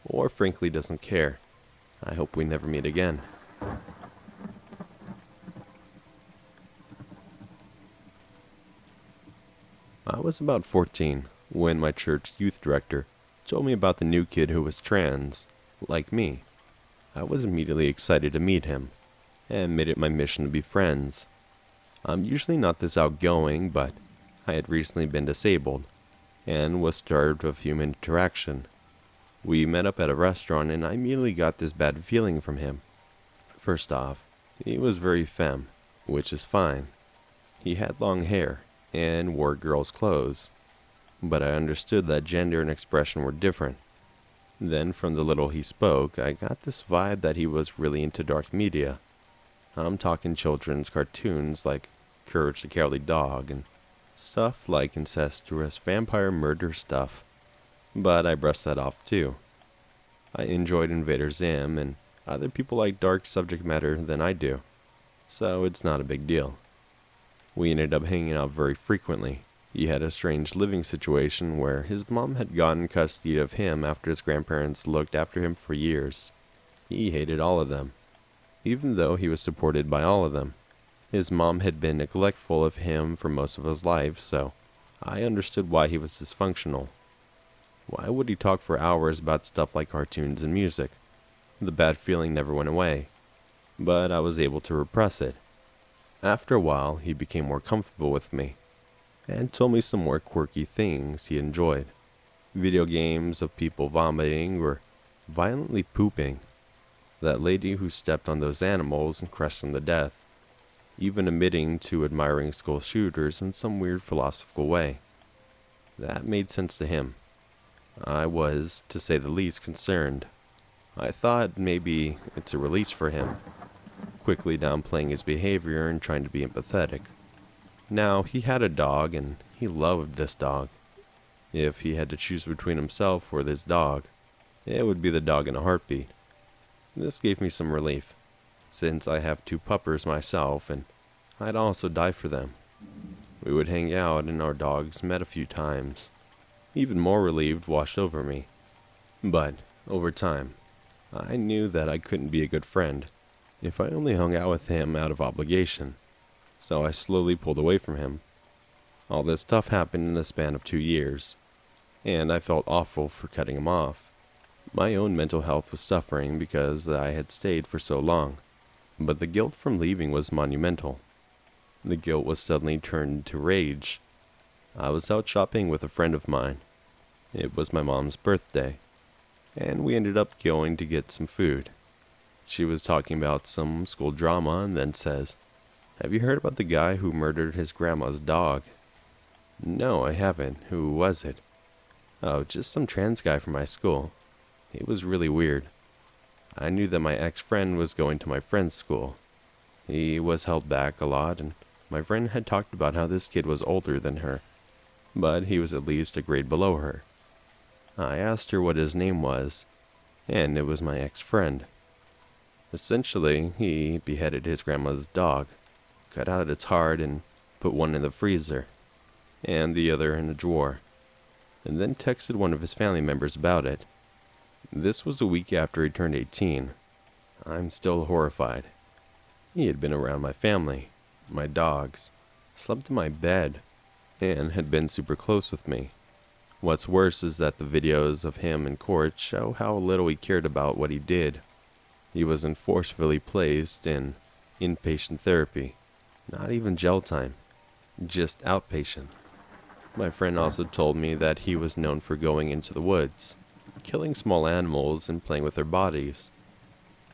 S5: or frankly doesn't care, I hope we never meet again. I was about 14 when my church youth director told me about the new kid who was trans, like me. I was immediately excited to meet him, and made it my mission to be friends. I'm usually not this outgoing, but I had recently been disabled and was starved of human interaction. We met up at a restaurant and I immediately got this bad feeling from him. First off, he was very femme, which is fine. He had long hair and wore girls' clothes, but I understood that gender and expression were different. Then from the little he spoke, I got this vibe that he was really into dark media. I'm talking children's cartoons like Courage the Cowardly Dog and stuff like incestuous vampire murder stuff. But I brushed that off too. I enjoyed Invader Zim, and other people like dark subject matter than I do, so it's not a big deal. We ended up hanging out very frequently. He had a strange living situation where his mom had gotten custody of him after his grandparents looked after him for years. He hated all of them, even though he was supported by all of them. His mom had been neglectful of him for most of his life, so I understood why he was dysfunctional. Why would he talk for hours about stuff like cartoons and music? The bad feeling never went away, but I was able to repress it. After a while, he became more comfortable with me, and told me some more quirky things he enjoyed. Video games of people vomiting or violently pooping. That lady who stepped on those animals and crushed them to death. Even admitting to admiring school shooters in some weird philosophical way. That made sense to him. I was, to say the least, concerned. I thought maybe it's a release for him, quickly downplaying his behavior and trying to be empathetic. Now, he had a dog, and he loved this dog. If he had to choose between himself or this dog, it would be the dog in a heartbeat. This gave me some relief, since I have 2 puppers myself, and I'd also die for them. We would hang out, and our dogs met a few times. Even more relieved washed over me. But, over time, I knew that I couldn't be a good friend if I only hung out with him out of obligation, so I slowly pulled away from him. All this stuff happened in the span of 2 years, and I felt awful for cutting him off. My own mental health was suffering because I had stayed for so long, but the guilt from leaving was monumental. The guilt was suddenly turned to rage. I was out shopping with a friend of mine. It was my mom's birthday, and we ended up going to get some food. She was talking about some school drama and then says, "Have you heard about the guy who murdered his grandma's dog?" "No, I haven't. Who was it?" "Oh, just some trans guy from my school. It was really weird. I knew that my ex-friend was going to my friend's school. He was held back a lot, and my friend had talked about how this kid was older than her, but he was at least a grade below her. I asked her what his name was, and it was my ex-friend. Essentially, he beheaded his grandma's dog, cut out its heart and put one in the freezer, and the other in a drawer, and then texted one of his family members about it. This was a week after he turned 18. I'm still horrified. He had been around my family, my dogs, slept in my bed, and had been super close with me. What's worse is that the videos of him in court show how little he cared about what he did. He wasn't forcefully placed in inpatient therapy, not even jail time, just outpatient. My friend also told me that he was known for going into the woods, killing small animals and playing with their bodies.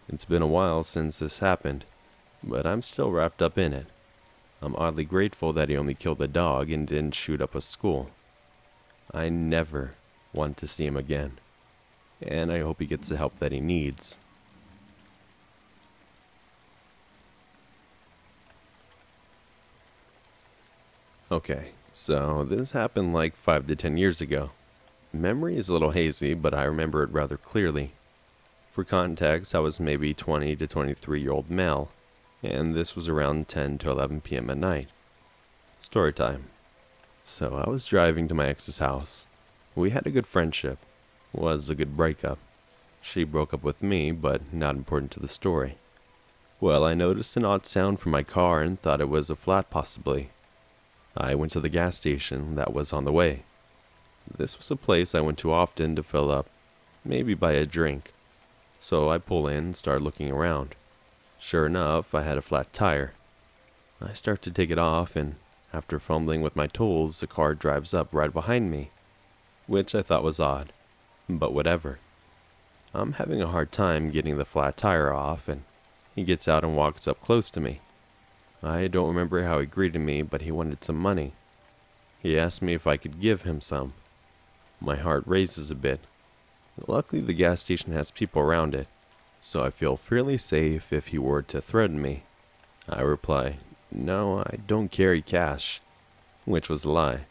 S5: It's been a while since this happened, but I'm still wrapped up in it. I'm oddly grateful that he only killed the dog and didn't shoot up a school. I never want to see him again, and I hope he gets the help that he needs. Okay, so this happened like 5 to 10 years ago. Memory is a little hazy, but I remember it rather clearly. For context, I was maybe 20 to 23-year-old male, and this was around 10 to 11 p.m. at night. Story time. So I was driving to my ex's house. We had a good friendship. Was a good breakup. She broke up with me, but not important to the story. Well, I noticed an odd sound from my car and thought it was a flat possibly. I went to the gas station that was on the way. This was a place I went to often to fill up, maybe buy a drink. So I pull in and start looking around. Sure enough, I had a flat tire. I start to take it off, and after fumbling with my tools, the car drives up right behind me, which I thought was odd, but whatever. I'm having a hard time getting the flat tire off, and he gets out and walks up close to me. I don't remember how he greeted me, but he wanted some money. He asked me if I could give him some. My heart races a bit. Luckily, the gas station has people around it, so I feel fairly safe if he were to threaten me. I reply, "No, I don't carry cash," which was a lie,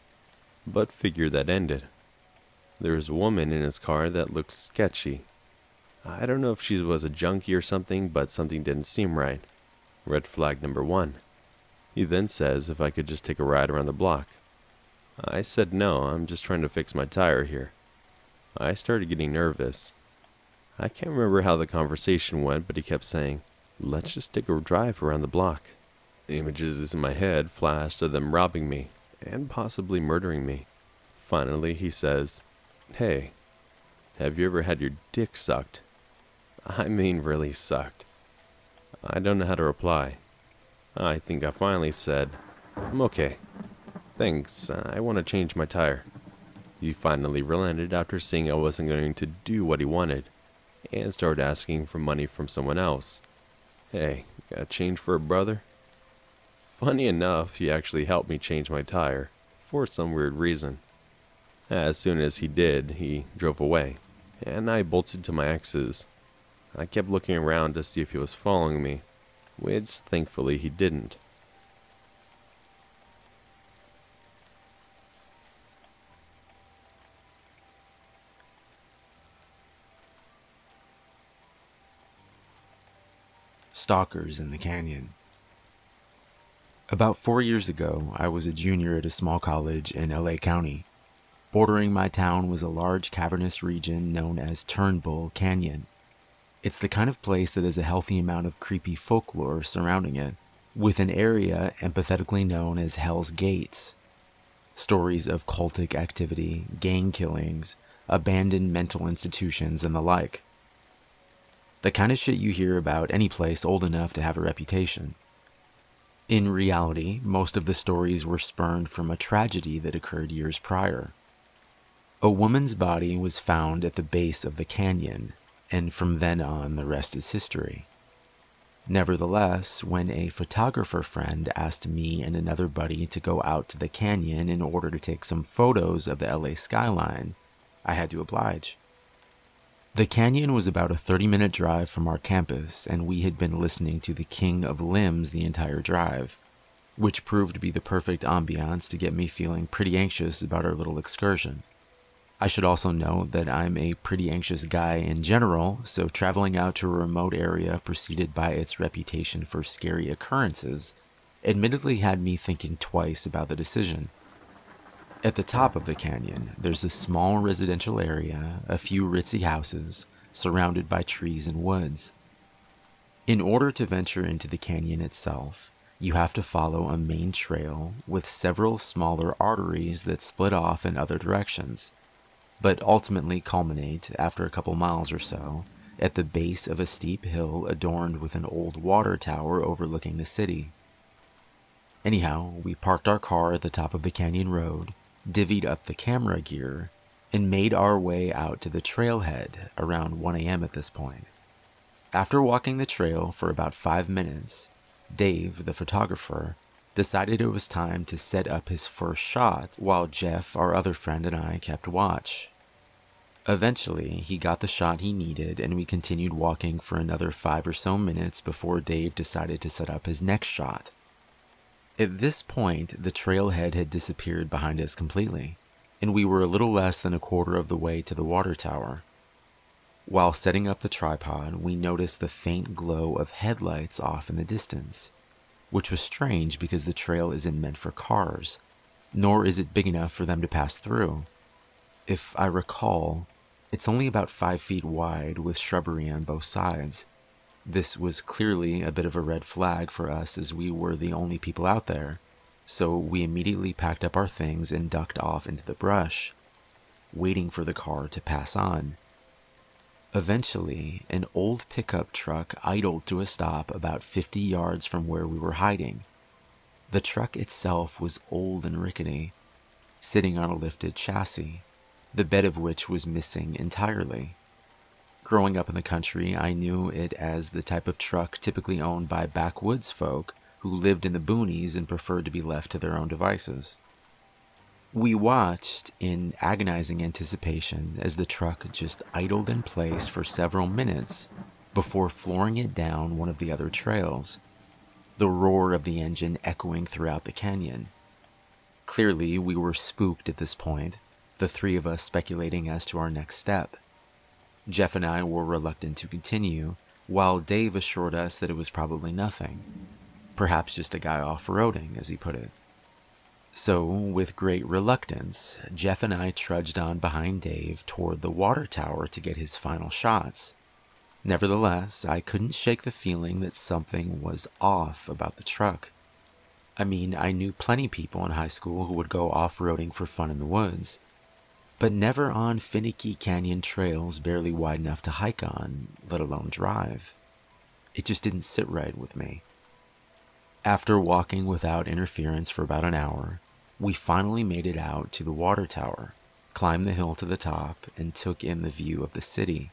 S5: but figure that ended. There's a woman in his car that looks sketchy. I don't know if she was a junkie or something, but something didn't seem right. Red flag number 1. He then says if I could just take a ride around the block. I said no, I'm just trying to fix my tire here. I started getting nervous. I can't remember how the conversation went, but he kept saying, "Let's just take a drive around the block." Images in my head flashed of them robbing me, and possibly murdering me. Finally, he says, "Hey, have you ever had your dick sucked?" I mean really sucked. I don't know how to reply. I think I finally said, "I'm okay. Thanks, I want to change my tire." He finally relented after seeing I wasn't going to do what he wanted, and started asking for money from someone else. Hey, got change for a brother? Funny enough, he actually helped me change my tire, for some weird reason. As soon as he did, he drove away, and I bolted to my ex's. I kept looking around to see if he was following me, which thankfully he didn't.
S6: Stalkers in the Canyon. About 4 years ago, I was a junior at a small college in LA County. Bordering my town was a large cavernous region known as Turnbull Canyon. It's the kind of place that has a healthy amount of creepy folklore surrounding it, with an area empathetically known as Hell's Gates. Stories of cultic activity, gang killings, abandoned mental institutions, and the like. The kind of shit you hear about any place old enough to have a reputation. In reality, most of the stories were spurned from a tragedy that occurred years prior. A woman's body was found at the base of the canyon, and from then on, the rest is history. Nevertheless, when a photographer friend asked me and another buddy to go out to the canyon in order to take some photos of the LA skyline, I had to oblige. The canyon was about a 30-minute drive from our campus, and we had been listening to the King of Limbs the entire drive, which proved to be the perfect ambiance to get me feeling pretty anxious about our little excursion. I should also note that I'm a pretty anxious guy in general, so traveling out to a remote area preceded by its reputation for scary occurrences admittedly had me thinking twice about the decision. At the top of the canyon, there's a small residential area, a few ritzy houses, surrounded by trees and woods. In order to venture into the canyon itself, you have to follow a main trail with several smaller arteries that split off in other directions, but ultimately culminate, after a couple miles or so, at the base of a steep hill adorned with an old water tower overlooking the city. Anyhow, we parked our car at the top of the canyon road, divvied up the camera gear, and made our way out to the trailhead around 1 a.m. at this point. After walking the trail for about 5 minutes, Dave, the photographer, decided it was time to set up his first shot while Jeff, our other friend, and I kept watch. Eventually, he got the shot he needed, and we continued walking for another 5 or so minutes before Dave decided to set up his next shot. At this point, the trailhead had disappeared behind us completely, and we were a little less than a quarter of the way to the water tower. While setting up the tripod, we noticed the faint glow of headlights off in the distance, which was strange because the trail isn't meant for cars, nor is it big enough for them to pass through. If I recall, it's only about 5 feet wide with shrubbery on both sides. This was clearly a bit of a red flag for us as we were the only people out there, so we immediately packed up our things and ducked off into the brush, waiting for the car to pass on. Eventually, an old pickup truck idled to a stop about 50 yards from where we were hiding. The truck itself was old and rickety, sitting on a lifted chassis, the bed of which was missing entirely. Growing up in the country, I knew it as the type of truck typically owned by backwoods folk who lived in the boonies and preferred to be left to their own devices. We watched in agonizing anticipation as the truck just idled in place for several minutes before flooring it down one of the other trails, the roar of the engine echoing throughout the canyon. Clearly, we were spooked at this point, the three of us speculating as to our next step. Jeff and I were reluctant to continue, while Dave assured us that it was probably nothing. Perhaps just a guy off-roading, as he put it. So, with great reluctance, Jeff and I trudged on behind Dave toward the water tower to get his final shots. Nevertheless, I couldn't shake the feeling that something was off about the truck. I mean, I knew plenty people in high school who would go off-roading for fun in the woods, but never on finicky canyon trails barely wide enough to hike on, let alone drive. It just didn't sit right with me. After walking without interference for about an hour, we finally made it out to the water tower, climbed the hill to the top, and took in the view of the city.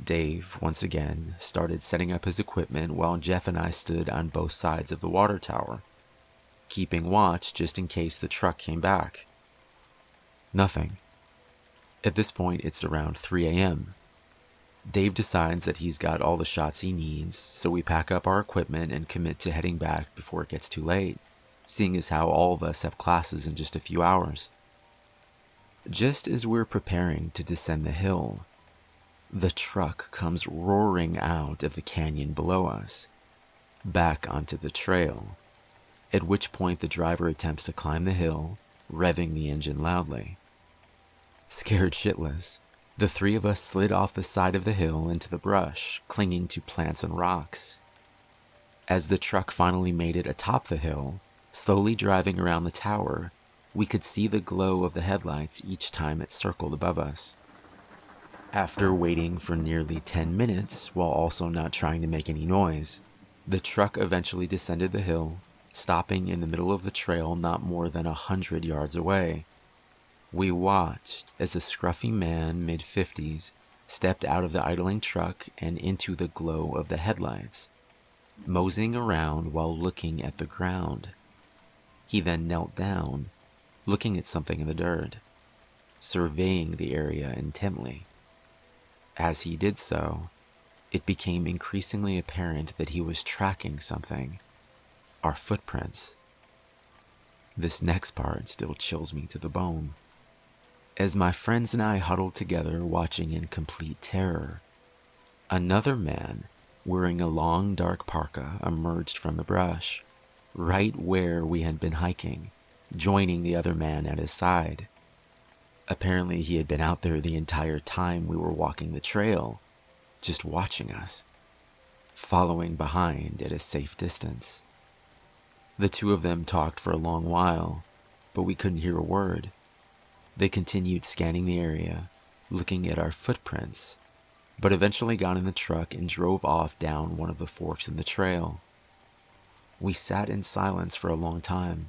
S6: Dave, once again, started setting up his equipment while Jeff and I stood on both sides of the water tower, keeping watch just in case the truck came back. Nothing. At this point, it's around 3 a.m. Dave decides that he's got all the shots he needs, so we pack up our equipment and commit to heading back before it gets too late, seeing as how all of us have classes in just a few hours. Just as we're preparing to descend the hill, the truck comes roaring out of the canyon below us, back onto the trail, at which point the driver attempts to climb the hill, revving the engine loudly. Scared shitless, the three of us slid off the side of the hill into the brush, clinging to plants and rocks. As the truck finally made it atop the hill, slowly driving around the tower, we could see the glow of the headlights each time it circled above us. After waiting for nearly 10 minutes, while also not trying to make any noise, the truck eventually descended the hill, stopping in the middle of the trail not more than 100 yards away. We watched as a scruffy man mid-50s stepped out of the idling truck and into the glow of the headlights, moseying around while looking at the ground. He then knelt down, looking at something in the dirt, surveying the area intently. As he did so, it became increasingly apparent that he was tracking something. Our footprints. This next part still chills me to the bone. As my friends and I huddled together watching in complete terror, another man, wearing a long dark parka, emerged from the brush, right where we had been hiking, joining the other man at his side. Apparently he had been out there the entire time we were walking the trail, just watching us, following behind at a safe distance. The two of them talked for a long while, but we couldn't hear a word. They continued scanning the area, looking at our footprints, but eventually got in the truck and drove off down one of the forks in the trail. We sat in silence for a long time,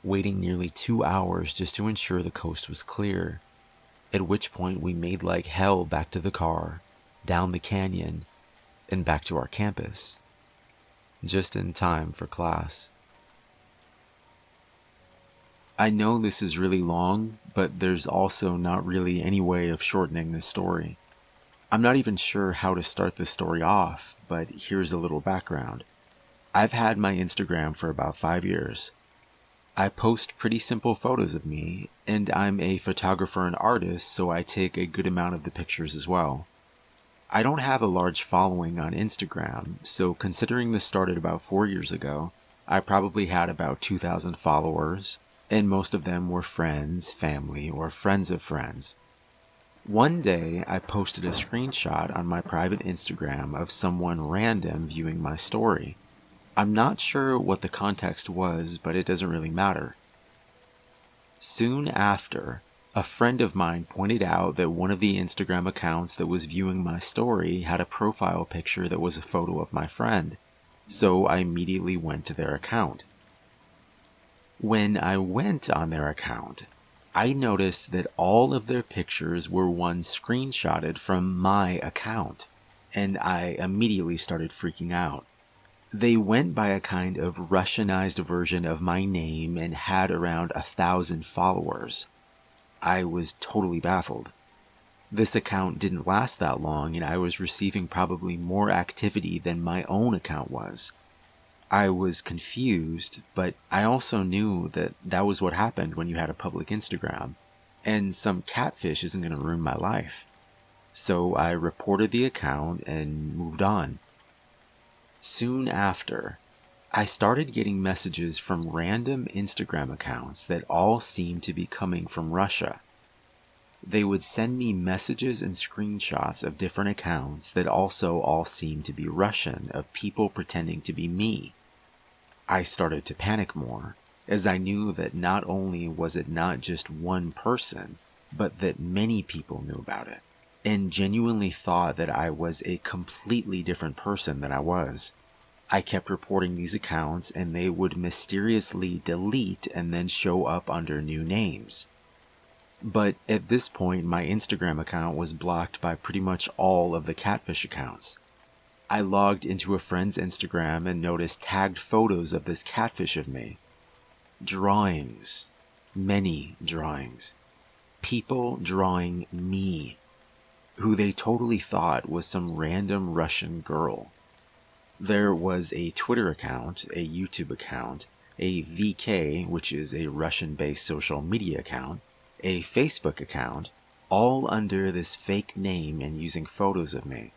S6: waiting nearly 2 hours just to ensure the coast was clear, at which point we made like hell back to the car, down the canyon, and back to our campus, just in time for class. I know this is really long, but there's also not really any way of shortening this story. I'm not even sure how to start this story off, but here's a little background. I've had my Instagram for about 5 years. I post pretty simple photos of me, and I'm a photographer and artist, so I take a good amount of the pictures as well. I don't have a large following on Instagram, so considering this started about 4 years ago, I probably had about 2,000 followers, and most of them were friends, family, or friends of friends. One day, I posted a screenshot on my private Instagram of someone random viewing my story. I'm not sure what the context was, but it doesn't really matter. Soon after, A friend of mine pointed out that one of the Instagram accounts that was viewing my story had a profile picture that was a photo of my friend, so I immediately went to their account. When I went on their account, I noticed that all of their pictures were ones screenshotted from my account, and I immediately started freaking out. They went by a kind of Russianized version of my name and had around 1,000 followers. I was totally baffled. This account didn't last that long, and I was receiving probably more activity than my own account was. I was confused, but I also knew that that was what happened when you had a public Instagram, and some catfish isn't going to ruin my life. So I reported the account and moved on. Soon after, I started getting messages from random Instagram accounts that all seemed to be coming from Russia. They would send me messages and screenshots of different accounts that also all seemed to be Russian, of people pretending to be me. I started to panic more, as I knew that not only was it not just one person, but that many people knew about it, and genuinely thought that I was a completely different person than I was. I kept reporting these accounts, and they would mysteriously delete and then show up under new names. But at this point, my Instagram account was blocked by pretty much all of the catfish accounts. I logged into a friend's Instagram and noticed tagged photos of this catfish of me. Drawings. Many drawings. People drawing me, who they totally thought was some random Russian girl. There was a Twitter account, a YouTube account, a VK, which is a Russian-based social media account, a Facebook account, all under this fake name and using photos of me.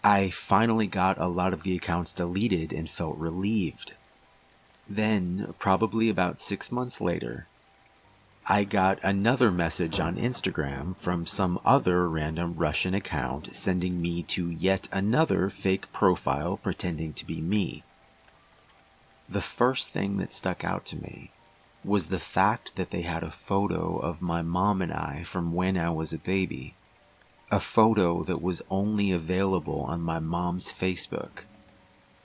S6: I finally got a lot of the accounts deleted and felt relieved. Then, probably about 6 months later, I got another message on Instagram from some other random Russian account sending me to yet another fake profile pretending to be me. The first thing that stuck out to me was the fact that they had a photo of my mom and I from when I was a baby. A photo that was only available on my mom's Facebook.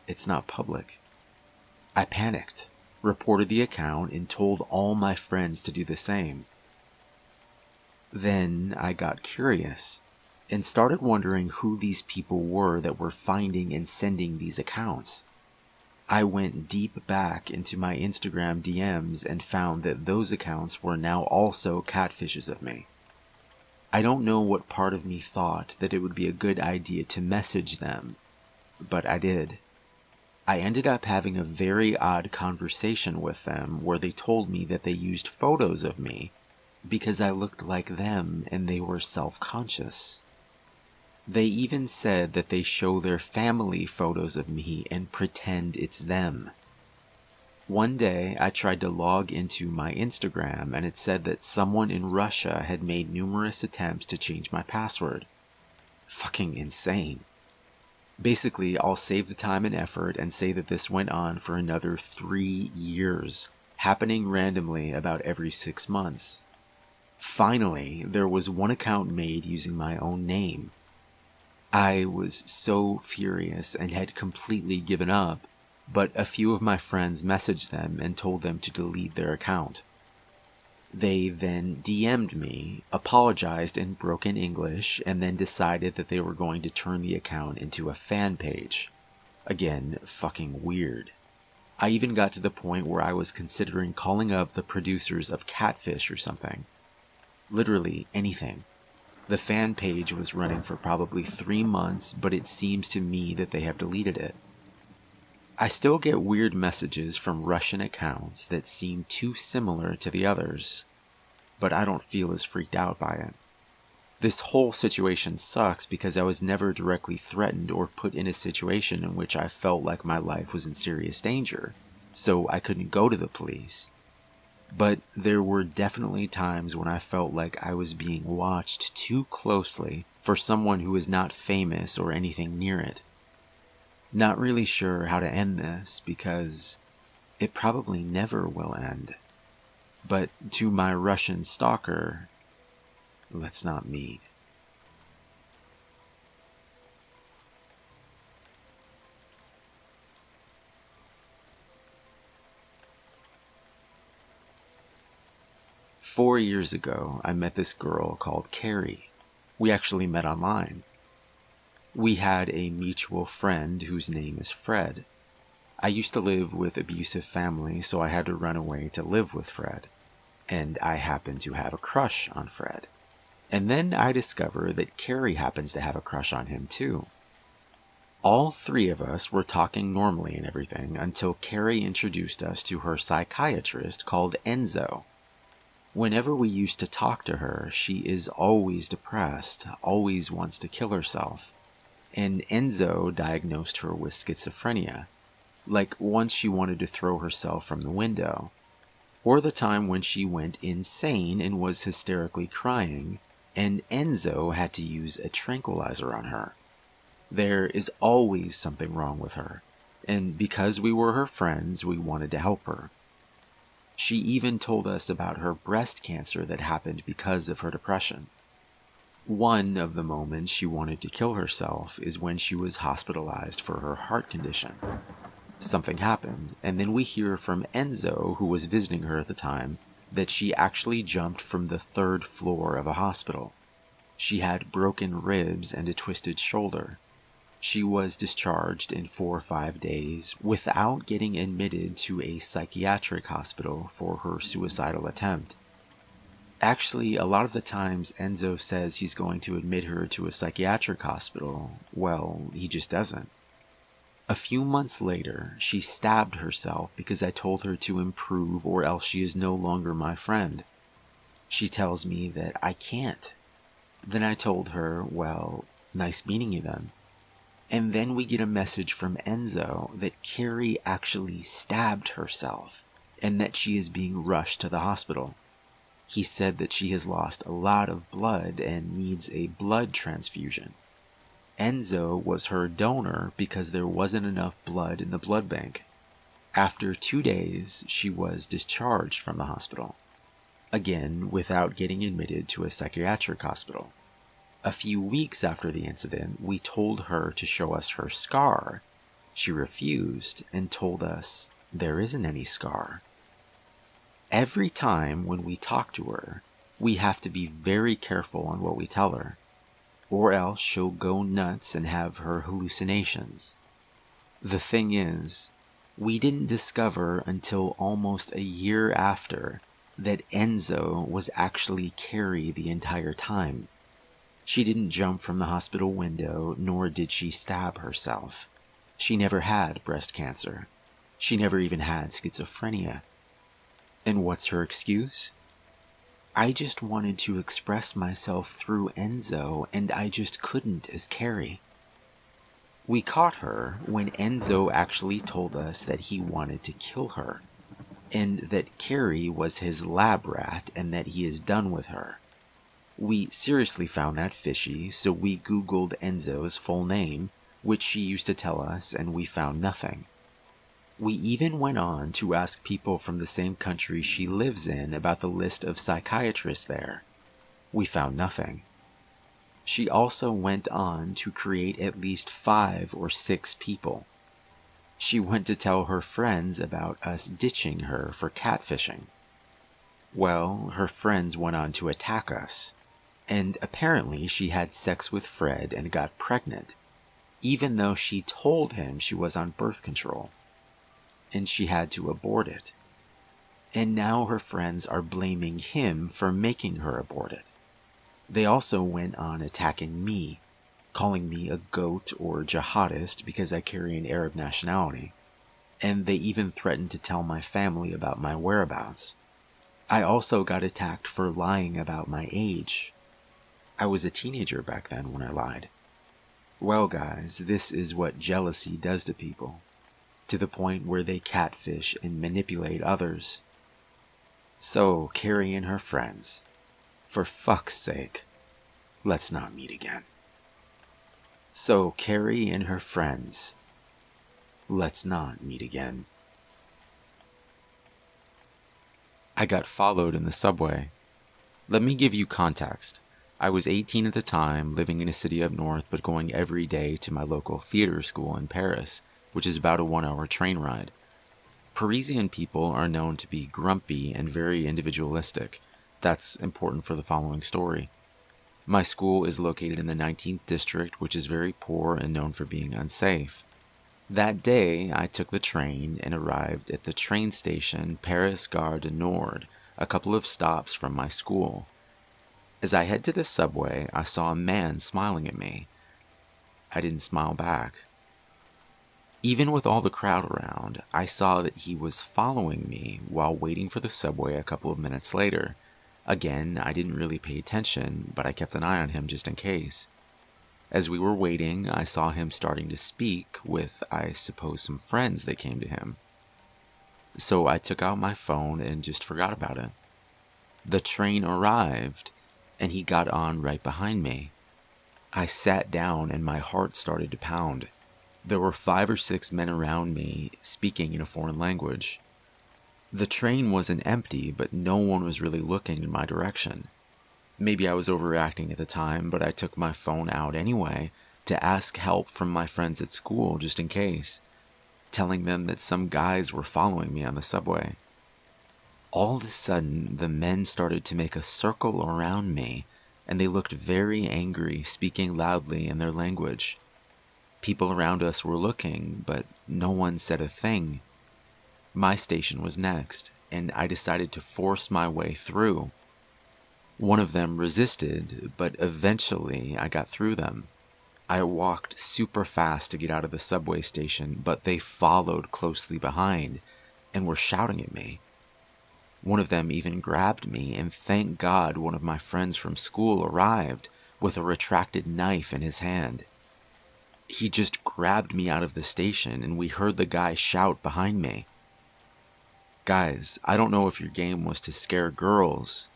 S6: It's not public. I panicked, reported the account, and told all my friends to do the same. Then I got curious and started wondering who these people were that were finding and sending these accounts. I went deep back into my Instagram DMs and found that those accounts were now also catfishes of me. I don't know what part of me thought that it would be a good idea to message them, but I did. I ended up having a very odd conversation with them where they told me that they used photos of me because I looked like them and they were self-conscious. They even said that they show their family photos of me and pretend it's them. One day, I tried to log into my Instagram and it said that someone in Russia had made numerous attempts to change my password. Fucking insane. Basically, I'll save the time and effort and say that this went on for another 3 years, happening randomly about every 6 months. Finally, there was one account made using my own name. I was so furious and had completely given up, but a few of my friends messaged them and told them to delete their account. They then DM'd me, apologized in broken English, and then decided that they were going to turn the account into a fan page. Again, fucking weird. I even got to the point where I was considering calling up the producers of Catfish or something. Literally anything. The fan page was running for probably 3 months, but it seems to me that they have deleted it. I still get weird messages from Russian accounts that seem too similar to the others, but I don't feel as freaked out by it. This whole situation sucks because I was never directly threatened or put in a situation in which I felt like my life was in serious danger, so I couldn't go to the police. But there were definitely times when I felt like I was being watched too closely for someone who is not famous or anything near it. Not really sure how to end this because it probably never will end. But to my Russian stalker, let's not meet. Four years ago, I met this girl called Carrie. We actually met online. We had a mutual friend whose name is Fred. I used to live with abusive family, so I had to run away to live with Fred. And I happened to have a crush on Fred. And then I discover that Carrie happens to have a crush on him too. All three of us were talking normally and everything until Carrie introduced us to her psychiatrist called Enzo. Whenever we used to talk to her, she is always depressed, always wants to kill herself. And Enzo diagnosed her with schizophrenia. Like once she wanted to throw herself from the window. Or the time when she went insane and was hysterically crying, and Enzo had to use a tranquilizer on her. There is always something wrong with her, and because we were her friends, we wanted to help her. She even told us about her breast cancer that happened because of her depression. One of the moments she wanted to kill herself is when she was hospitalized for her heart condition. Something happened, and then we hear from Enzo, who was visiting her at the time, that she actually jumped from the 3rd floor of a hospital. She had broken ribs and a twisted shoulder. She was discharged in 4 or 5 days without getting admitted to a psychiatric hospital for her suicidal attempt. Actually, a lot of the times Enzo says he's going to admit her to a psychiatric hospital, well, he just doesn't. A few months later, she stabbed herself because I told her to improve or else she is no longer my friend. She tells me that I can't. Then I told her, well, nice meeting you then. And then we get a message from Enzo that Carrie actually stabbed herself and that she is being rushed to the hospital. He said that she has lost a lot of blood and needs a blood transfusion. Enzo was her donor because there wasn't enough blood in the blood bank. After 2 days, she was discharged from the hospital. Again, without getting admitted to a psychiatric hospital. A few weeks after the incident, we told her to show us her scar. She refused and told us there isn't any scar. Every time when we talk to her, we have to be very careful on what we tell her, or else she'll go nuts and have her hallucinations. The thing is, we didn't discover until almost a year after that Enzo was actually Carrie the entire time. She didn't jump from the hospital window, nor did she stab herself. She never had breast cancer. She never even had schizophrenia. And what's her excuse? I just wanted to express myself through Enzo, and I just couldn't as Carrie. We caught her when Enzo actually told us that he wanted to kill her, and that Carrie was his lab rat and that he is done with her. We seriously found that fishy, so we Googled Enzo's full name, which she used to tell us, and we found nothing. We even went on to ask people from the same country she lives in about the list of psychiatrists there. We found nothing. She also went on to create at least 5 or 6 people. She went to tell her friends about us ditching her for catfishing. Well, her friends went on to attack us. And apparently she had sex with Fred and got pregnant, even though she told him she was on birth control. And she had to abort it. And now her friends are blaming him for making her abort it. They also went on attacking me, calling me a goat or jihadist because I carry an Arab nationality. And they even threatened to tell my family about my whereabouts. I also got attacked for lying about my age. I was a teenager back then when I lied. Well, guys, this is what jealousy does to people, to the point where they catfish and manipulate others. So, Carrie and her friends, for fuck's sake, let's not meet again. So, Carrie and her friends, let's not meet again. I got followed in the subway. Let me give you context. I was 18 at the time, living in a city up north, but going every day to my local theater school in Paris, which is about a 1-hour train ride. Parisian people are known to be grumpy and very individualistic. That's important for the following story. My school is located in the 19th district, which is very poor and known for being unsafe. That day, I took the train and arrived at the train station Paris Gare du Nord, a couple of stops from my school. As I head to the subway, I saw a man smiling at me. I didn't smile back. Even with all the crowd around, I saw that he was following me while waiting for the subway a couple of minutes later. Again, I didn't really pay attention, but I kept an eye on him just in case. As we were waiting, I saw him starting to speak with, I suppose, some friends that came to him. So I took out my phone and just forgot about it. The train arrived, and he got on right behind me. I sat down and my heart started to pound. There were 5 or 6 men around me, speaking in a foreign language. The train wasn't empty, but no one was really looking in my direction. Maybe I was overreacting at the time, but I took my phone out anyway to ask help from my friends at school just in case, telling them that some guys were following me on the subway. All of a sudden, the men started to make a circle around me, and they looked very angry, speaking loudly in their language. People around us were looking, but no one said a thing. My station was next, and I decided to force my way through. One of them resisted, but eventually I got through them. I walked super fast to get out of the subway station, but they followed closely behind and were shouting at me. One of them even grabbed me, and thank God one of my friends from school arrived with a retracted knife in his hand. He just grabbed me out of the station, and we heard the guy shout behind me. Guys, I don't know if your game was to scare girls,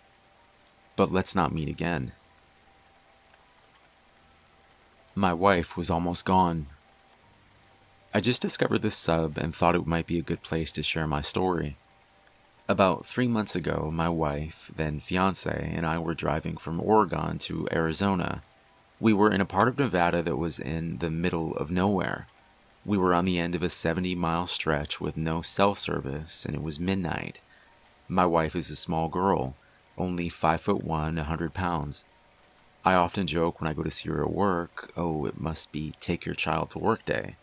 S6: but let's not meet again. My wife was almost gone. I just discovered this sub and thought it might be a good place to share my story. About 3 months ago, my wife, then fiance, and I were driving from Oregon to Arizona. We were in a part of Nevada that was in the middle of nowhere. We were on the end of a 70-mile stretch with no cell service, and it was midnight. My wife is a small girl, only 5'1", 100 pounds. I often joke when I go to see her at work, oh, it must be take your child to work day.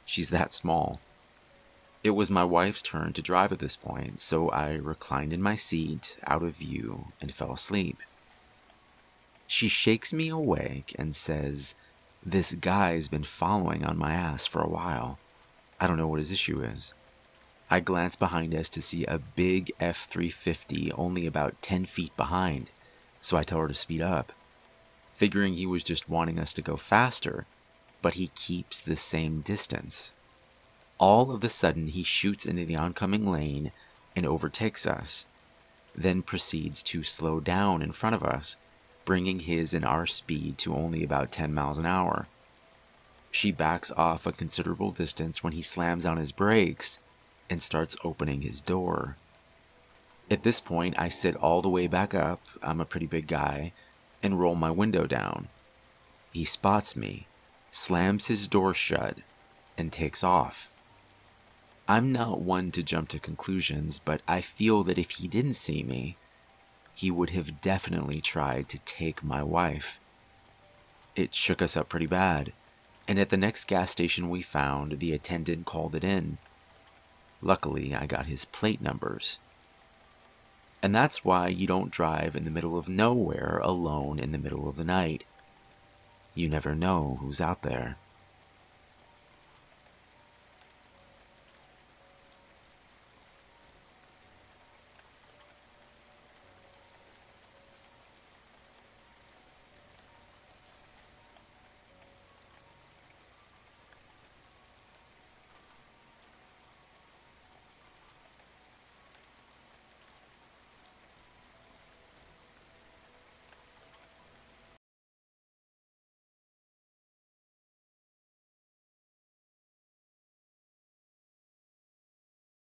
S6: She's that small. It was my wife's turn to drive at this point, so I reclined in my seat, out of view, and fell asleep. She shakes me awake and says, "This guy's been following on my ass for a while. I don't know what his issue is." I glance behind us to see a big F-350 only about 10 feet behind, so I tell her to speed up, figuring he was just wanting us to go faster, but he keeps the same distance. All of a sudden, he shoots into the oncoming lane and overtakes us, then proceeds to slow down in front of us, bringing his and our speed to only about 10 miles an hour. She backs off a considerable distance when he slams on his brakes and starts opening his door. At this point, I sit all the way back up, I'm a pretty big guy, and roll my window down. He spots me, slams his door shut, and takes off. I'm not one to jump to conclusions, but I feel that if he didn't see me, he would have definitely tried to take my wife. It shook us up pretty bad, and at the next gas station we found, the attendant called it in. Luckily, I got his plate numbers. And that's why you don't drive in the middle of nowhere alone in the middle of the night. You never know who's out there.